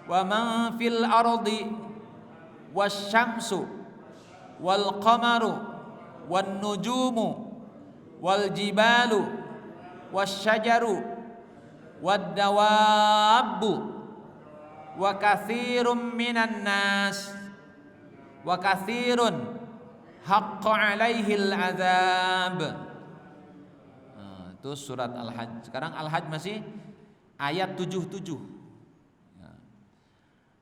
wa man fil ardi wasyamsu wal qamaru wan nujumu wal jibalu wasyajaru wad dawabbu wa katsirum minan nas wa katsirun haqqa alaihil azab. Nah, itu surat Al-Hajj. Sekarang Al-Hajj masih ayat 77.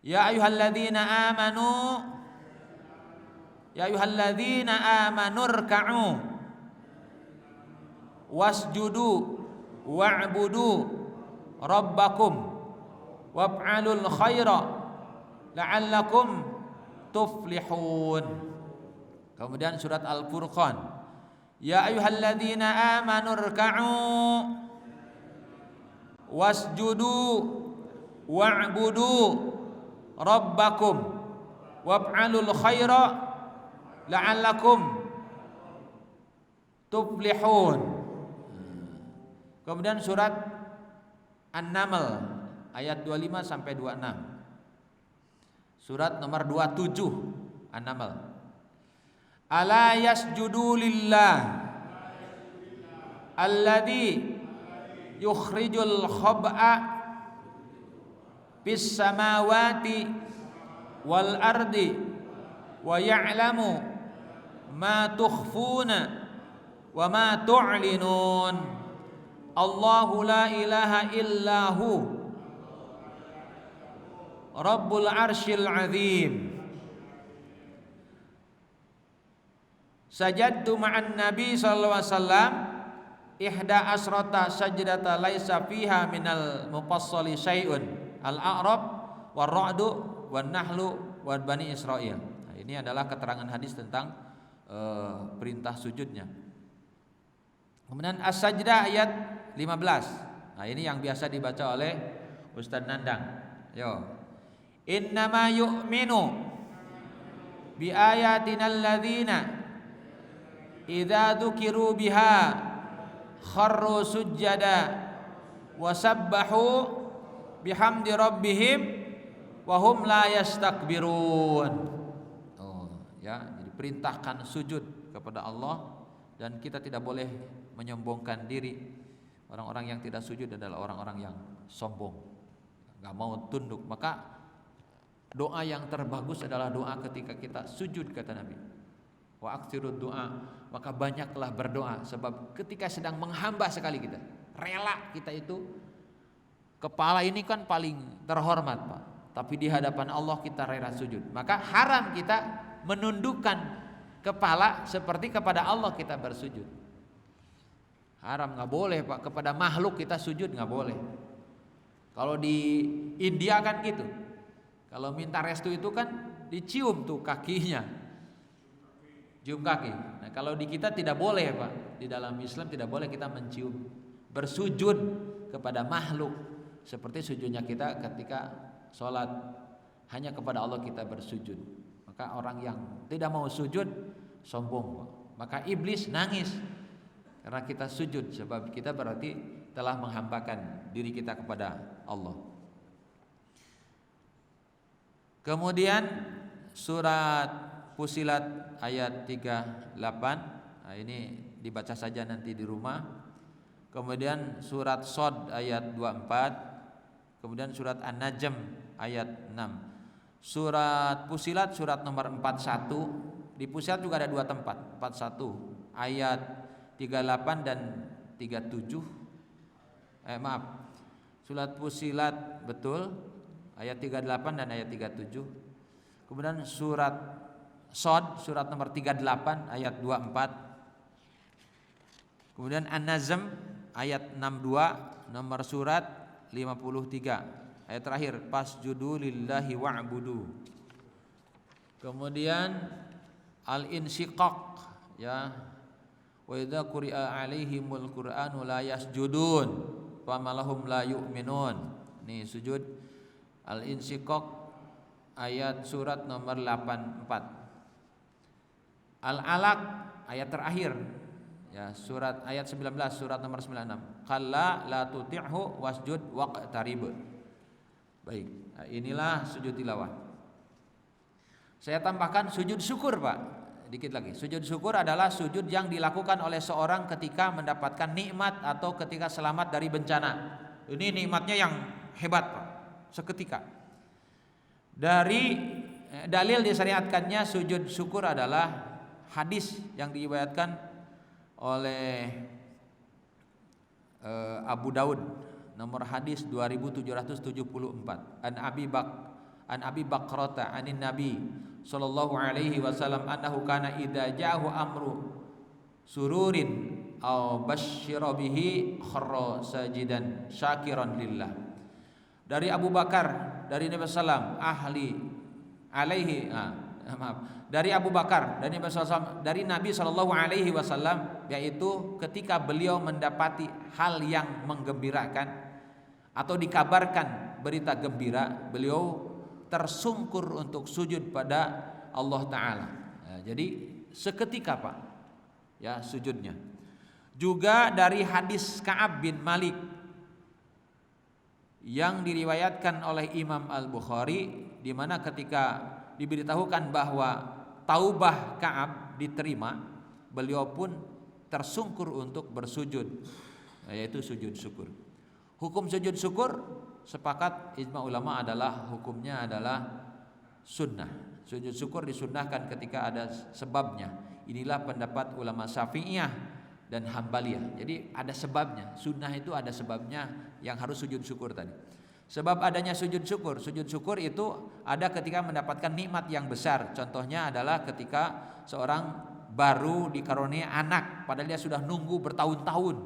Ya ayyuhalladzina amanu Ya ayyuhalladzina amanurka'u wasjudu wa'budu rabbakum waf'alul khaira la'allakum tuflihun. Kemudian surat Al-Furqan, ya ayyuhalladzina amanurka'u wasjudu wa'budu rabbakum waf'alul khaira la'allakum tuflihun. Kemudian surat An-Naml ayat 25 sampai 26. Surat nomor 27 An-Naml. Ala yasjudu lillah alladzi yukhrijul khab'a fis samawati wal ardi wa ya'lamu ma tukhfuna wa ma tu'linun. Allahu la ilaha illahu Rabbul arsyil azim. Sajadtu ma'an nabi sallallahu alaihi wasallam ihda asrata sajdata laisa fiha minal mufassali syai'un al-a'rab war-ra'du wan-nahlu wa bani Israil. Nah, ini adalah keterangan hadis tentang perintah sujudnya. Kemudian as-sajdah ayat 15. Nah, ini yang biasa dibaca oleh Ustaz Nandang. Yo. Innama yu'minu bi ayatina alladzina idza dzukiru biha kharru sujjada wa sabbahu bihamdi rabbihim wa hum la yastakbirun. Oh, ya, jadi perintahkan sujud kepada Allah dan kita tidak boleh menyombongkan diri. Orang-orang yang tidak sujud adalah orang-orang yang sombong, enggak mau tunduk. Maka doa yang terbagus adalah doa ketika kita sujud, kata Nabi. Wa aktsirud doa, maka banyaklah berdoa, sebab ketika sedang menghamba sekali kita, rela kita itu, kepala ini kan paling terhormat, Pak. Tapi di hadapan Allah kita rela sujud. Maka haram kita menundukkan kepala seperti kepada Allah kita bersujud. Haram, nggak boleh, Pak. Kepada makhluk kita sujud nggak boleh. Kalau di India kan gitu. Kalau minta restu itu kan dicium tuh kakinya, cium kaki. Nah, kalau di kita tidak boleh, Pak. Di dalam Islam tidak boleh kita mencium, bersujud kepada makhluk seperti sujudnya kita ketika sholat. Hanya kepada Allah kita bersujud. Maka orang yang tidak mau sujud sombong, Pak. Maka iblis nangis karena kita sujud, sebab kita berarti telah menghambakan diri kita kepada Allah. Kemudian surat Fussilat ayat 38. Nah, ini dibaca saja nanti di rumah. Kemudian surat Shad ayat 24. Kemudian surat An-Najm ayat 6. Surat Fussilat surat nomor 41. Di Fussilat juga ada dua tempat, 41 ayat 38 dan 37. Surat Fussilat betul ayat 38 dan ayat 37. Kemudian surat Shad surat nomor 38 ayat 24. Kemudian An-Najm ayat 62, nomor surat 53. Ayat terakhir fasjudu lillahi wa'budu. Kemudian Al-Insyiqaq, ya, wa idza quri'a 'alaihimul qur'anu la yasjudun famalahum la yu'minun. Nih sujud Al-Insyiqaq ayat surat nomor 84. Al-Alaq ayat terakhir, ya, surat ayat 19 surat nomor 96. Qalla la tuti'hu wasjud waqtarib. Baik, nah, inilah sujud tilawah. Saya tambahkan sujud syukur, Pak. Dikit lagi. Sujud syukur adalah sujud yang dilakukan oleh seorang ketika mendapatkan nikmat atau ketika selamat dari bencana. Ini nikmatnya yang hebat, Pak. Seketika. Dari dalil disyariatkannya sujud syukur adalah hadis yang diriwayatkan oleh Abu Daud, nomor hadis 2774. An Abi an Abi Bakrata anin Nabi sallallahu alaihi wasallam annahu kana idza ja'ahu amru sururin aw basyira bihi kharra sajidan syakiran lillah. Dari Abu Bakar dari Nabi sallam dari Abu Bakar dari Nabi sallallahu alaihi wasallam, yaitu ketika beliau mendapati hal yang menggembirakan atau dikabarkan berita gembira, beliau tersungkur untuk sujud pada Allah Ta'ala. Jadi seketika Pak ya sujudnya. Juga dari hadis Ka'ab bin Malik yang diriwayatkan oleh Imam Al-Bukhari, di mana ketika diberitahukan bahwa taubah Ka'ab diterima, beliau pun tersungkur untuk bersujud, yaitu sujud syukur. Hukum sujud syukur sepakat ijma ulama adalah hukumnya adalah sunnah. Sujud syukur disunnahkan ketika ada sebabnya. Inilah pendapat ulama Syafi'iyah dan Hambaliyah. Jadi ada sebabnya. Sunnah itu ada sebabnya yang harus sujud syukur tadi. Sebab adanya sujud syukur itu ada ketika mendapatkan nikmat yang besar. Contohnya adalah ketika seorang baru dikaruniai anak, padahal dia sudah nunggu bertahun-tahun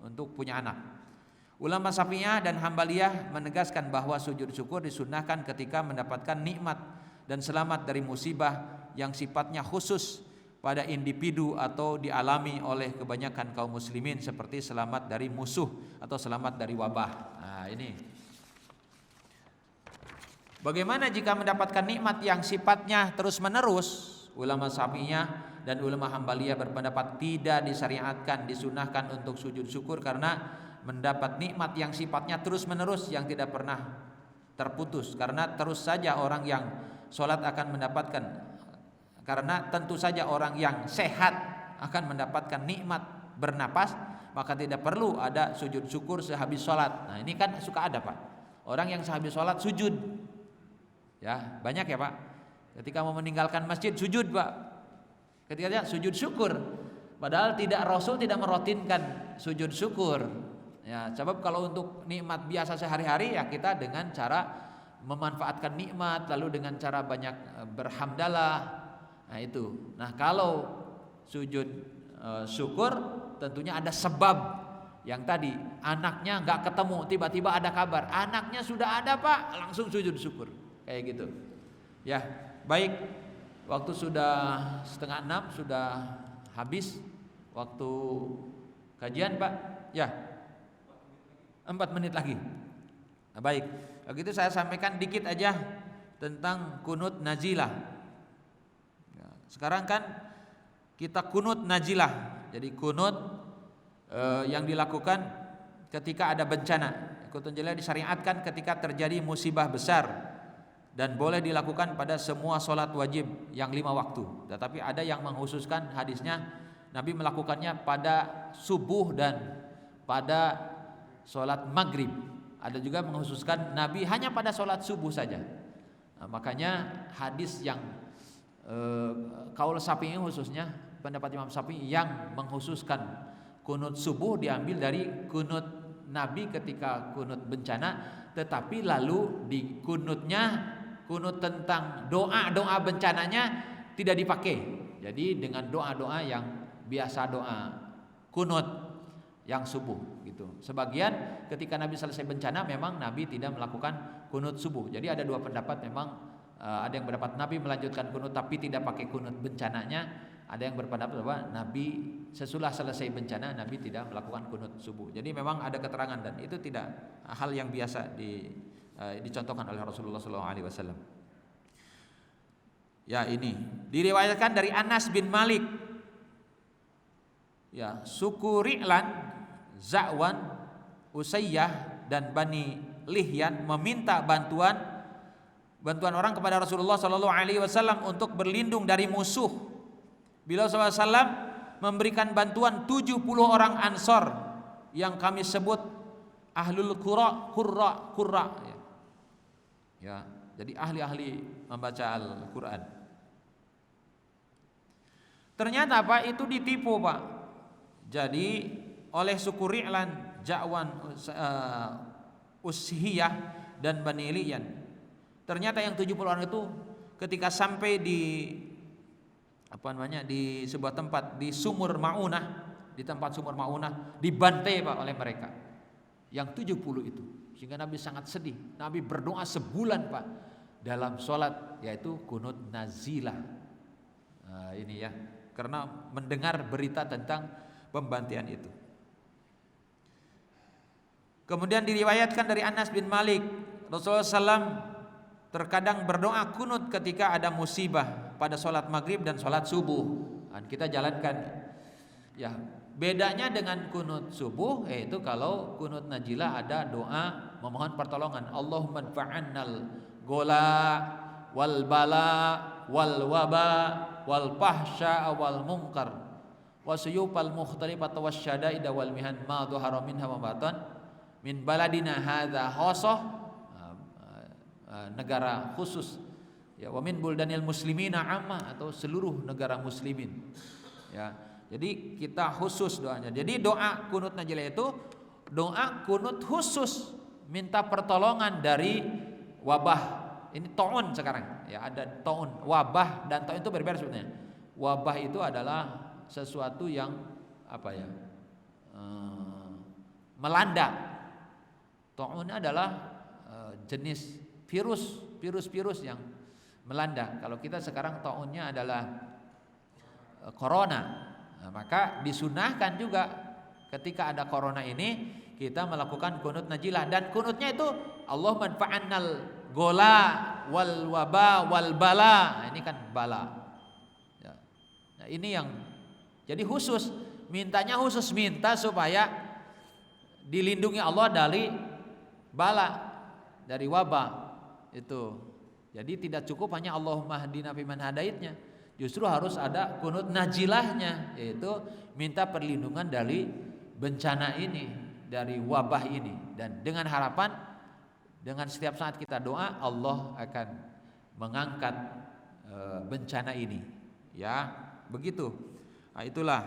untuk punya anak. Ulama Syafi'iyah dan Hambaliyah menegaskan bahwa sujud syukur disunnahkan ketika mendapatkan nikmat dan selamat dari musibah yang sifatnya khusus pada individu atau dialami oleh kebanyakan kaum muslimin, seperti selamat dari musuh atau selamat dari wabah. Nah, ini. Bagaimana jika mendapatkan nikmat yang sifatnya terus-menerus? Ulama Syafi'iyah dan ulama Hambaliyah berpendapat tidak disyariatkan, disunahkan untuk sujud syukur karena mendapat nikmat yang sifatnya terus-menerus yang tidak pernah terputus. Karena terus saja orang yang sholat akan mendapatkan, karena tentu saja orang yang sehat akan mendapatkan nikmat bernapas, maka tidak perlu ada sujud syukur sehabis sholat. Nah ini kan suka ada Pak, orang yang sehabis sholat sujud, ya banyak ya Pak. Ketika mau meninggalkan masjid sujud Pak, ketika dia sujud syukur, padahal Rasul tidak merutinkan sujud syukur. Ya, sebab kalau untuk nikmat biasa sehari-hari ya kita dengan cara memanfaatkan nikmat, lalu dengan cara banyak berhamdalah. Nah itu. Nah kalau sujud syukur tentunya ada sebab yang tadi, anaknya nggak ketemu, tiba-tiba ada kabar anaknya sudah ada Pak, langsung sujud syukur kayak gitu. Ya baik, waktu sudah 5:30, sudah habis waktu kajian Pak. Ya 4 menit lagi. Nah, baik, begitu saya sampaikan dikit aja tentang kunut nazilah. Sekarang kan kita kunut nazilah. Jadi kunut yang dilakukan ketika ada bencana. Kunut nazilah disyariatkan ketika terjadi musibah besar dan boleh dilakukan pada semua sholat wajib yang 5 waktu. Tetapi ada yang mengkhususkan hadisnya Nabi melakukannya pada subuh dan pada sholat maghrib. Ada juga mengkhususkan Nabi hanya pada sholat subuh saja. Nah, makanya hadis yang kaul Syafi'i khususnya pendapat Imam Syafi'i yang mengkhususkan kunut subuh diambil dari kunut Nabi ketika kunut bencana, tetapi lalu di kunutnya, kunut tentang doa bencananya tidak dipakai. Jadi dengan doa-doa yang biasa, doa kunut yang subuh gitu. Sebagian ketika Nabi selesai bencana memang Nabi tidak melakukan kunut subuh. Jadi ada dua pendapat memang. Ada yang berpendapat Nabi melanjutkan kunut tapi tidak pakai kunut bencananya. Ada yang berpendapat bahwa Nabi sesudah selesai bencana Nabi tidak melakukan kunut subuh. Jadi memang ada keterangan dan itu tidak hal yang biasa dicontohkan oleh Rasulullah SAW. Ya ini diriwayatkan dari Anas bin Malik. Ya suku Ri'lan, Za'wan, Usayyah dan Bani Lihyan meminta bantuan orang kepada Rasulullah SAW untuk berlindung dari musuh. Beliau SAW memberikan bantuan 70 orang Ansor yang kami sebut ahlul qurra. Ya, jadi ahli-ahli membaca Al-Quran. Ternyata Pak itu ditipu Pak. Jadi oleh suku Ri'lan, Ja'wan, Ushiyah dan Bani Liyan. Ternyata yang 70 orang itu ketika sampai di di sebuah tempat di Sumur Maunah, di tempat Sumur Maunah dibantai Pak oleh mereka. Yang 70 itu. Sehingga Nabi sangat sedih. Nabi berdoa sebulan Pak dalam sholat, yaitu kunut nazilah. Nah, ini ya, karena mendengar berita tentang pembantaian itu. Kemudian diriwayatkan dari Anas bin Malik, Rasulullah SAW terkadang berdoa kunut ketika ada musibah pada sholat maghrib dan sholat subuh. Dan kita jalankan. Ya, bedanya dengan kunut subuh yaitu kalau kunut najilah ada doa memohon pertolongan. Allahumma dfa'annal gola wal bala wal waba wal fahsya wal munkar wasuyupal mukhtalifat wasyadaida wal mihan ma dhahara minha wa batan min baladina hadza khosah, negara khusus ya, wa min buldanil muslimina amma, atau seluruh negara muslimin ya. Jadi kita khusus doanya. Jadi doa kunut najilah itu doa kunut khusus minta pertolongan dari wabah. Ini taun sekarang ya, ada taun, wabah dan taun itu berbeda sebenarnya. Wabah itu adalah sesuatu yang melanda. Taun adalah jenis virus yang melanda. Kalau kita sekarang taunnya adalah corona. Nah, maka disunahkan juga ketika ada corona ini kita melakukan kunut najilah, dan kunutnya itu Allahumma dfa'annal gola wal waba wal bala. Nah, ini kan bala ya. Nah, ini yang jadi khusus, mintanya khusus, minta supaya dilindungi Allah dari bala, dari wabah itu. Jadi tidak cukup hanya Allahumma hdina fiman hadaitnya, justru harus ada kunut najilahnya, yaitu minta perlindungan dari bencana ini, dari wabah ini. Dan dengan harapan dengan setiap saat kita doa, Allah akan mengangkat bencana ini ya, begitu. Nah, itulah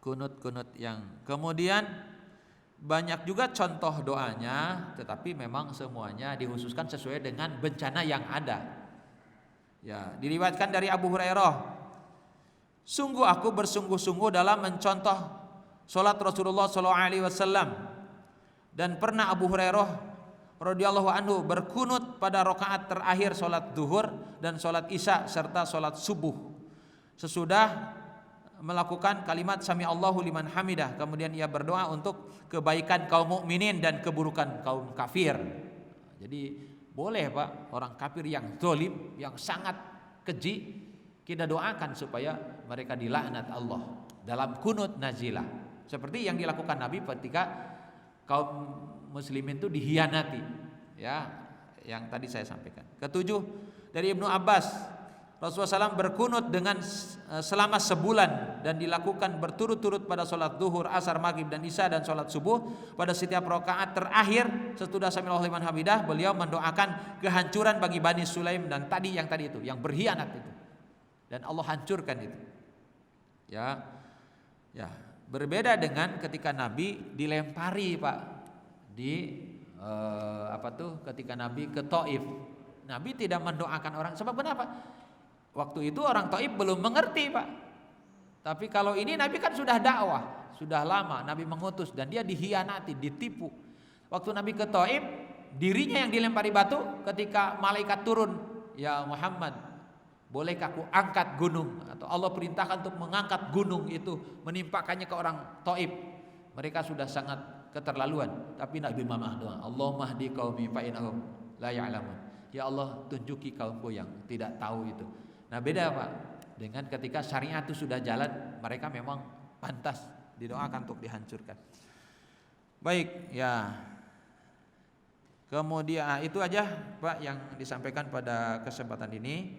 kunut-kunut yang kemudian banyak juga contoh doanya, tetapi memang semuanya dikhususkan sesuai dengan bencana yang ada. Ya, diriwayatkan dari Abu Hurairah, sungguh aku bersungguh-sungguh dalam mencontoh salat Rasulullah SAW, dan pernah Abu Hurairah radhiyallahu anhu berkunut pada rakaat terakhir salat zuhur dan salat isya serta salat subuh sesudah melakukan kalimat sami Allahu liman hamidah. Kemudian ia berdoa untuk kebaikan kaum mukminin dan keburukan kaum kafir. Jadi boleh Pak, orang kafir yang zalim, yang sangat keji, kita doakan supaya mereka dilaknat Allah dalam kunut nazilah. Seperti yang dilakukan Nabi ketika kaum muslimin itu dihianati ya, yang tadi saya sampaikan. Ketujuh, dari Ibnu Abbas, Rasulullah SAW berkunut dengan selama sebulan dan dilakukan berturut-turut pada sholat zuhur, asar, maghrib dan isya dan sholat subuh. Pada setiap rakaat terakhir sesudah sami Allahu liman hamidah, beliau mendoakan kehancuran bagi Bani Sulaim dan yang tadi itu, yang berkhianat itu, dan Allah hancurkan itu. Ya, berbeda dengan ketika Nabi dilempari Pak ketika Nabi ke Taif. Nabi tidak mendoakan orang. Sebab kenapa? Waktu itu orang Taif belum mengerti Pak. Tapi kalau ini Nabi kan sudah dakwah, sudah lama Nabi mengutus, dan dia dihianati, ditipu. Waktu Nabi ke Taif, dirinya yang dilempari batu ketika malaikat turun, ya Muhammad, bolehkah aku angkat gunung? Atau Allah perintahkan untuk mengangkat gunung itu, menimpakannya ke orang Taif. Mereka sudah sangat keterlaluan. Tapi Nabi Muhammad doa, Allahumma hdi qaumi fa innahum la ya'lamun. Ya Allah, tunjuki kaumku yang tidak tahu itu. Nah, beda Pak dengan ketika syariat itu sudah jalan, mereka memang pantas didoakan untuk dihancurkan. Baik ya. Kemudian itu aja Pak yang disampaikan pada kesempatan ini.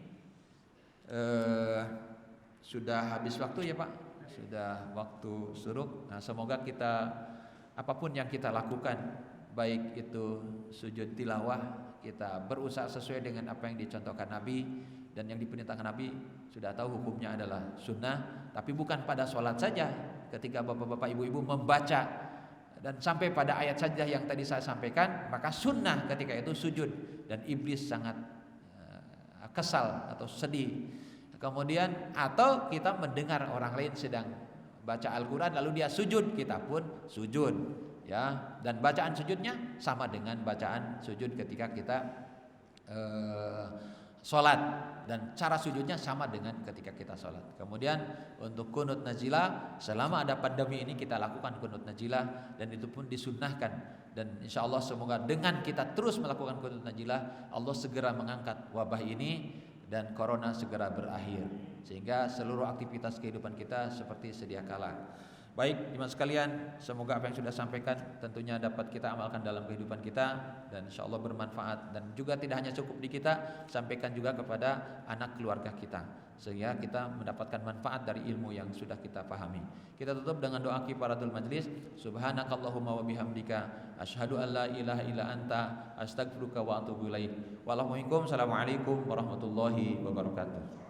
Sudah habis waktu ya Pak, sudah waktu suruk. Nah, semoga kita apapun yang kita lakukan, baik itu sujud tilawah, kita berusaha sesuai dengan apa yang dicontohkan Nabi dan yang diperintahkan Nabi. Sudah tahu hukumnya adalah sunnah, tapi bukan pada sholat saja. Ketika bapak-bapak ibu-ibu membaca dan sampai pada ayat sajdah yang tadi saya sampaikan, maka sunnah ketika itu sujud, dan iblis sangat kesal atau sedih. Kemudian atau kita mendengar orang lain sedang baca Al-Quran lalu dia sujud, kita pun sujud, ya. Dan bacaan sujudnya sama dengan bacaan sujud ketika kita sholat, dan cara sujudnya sama dengan ketika kita sholat. Kemudian untuk kunut nazilah, selama ada pandemi ini kita lakukan kunut nazilah, dan itu pun disunnahkan. Dan insya Allah semoga dengan kita terus melakukan kunut nazilah, Allah segera mengangkat wabah ini dan corona segera berakhir, sehingga seluruh aktivitas kehidupan kita seperti sedia kala. Baik jemaah sekalian, semoga apa yang sudah sampaikan tentunya dapat kita amalkan dalam kehidupan kita, dan insya Allah bermanfaat, dan juga tidak hanya cukup di kita, sampaikan juga kepada anak keluarga kita, sehingga kita mendapatkan manfaat dari ilmu yang sudah kita pahami. Kita tutup dengan doa kifaratul majlis. Subhanakallahumma wa bihamdika asyhadu an la ilaha illa anta astaghfiruka wa atubu ilaik. Wassalamualaikum warahmatullahi wabarakatuh.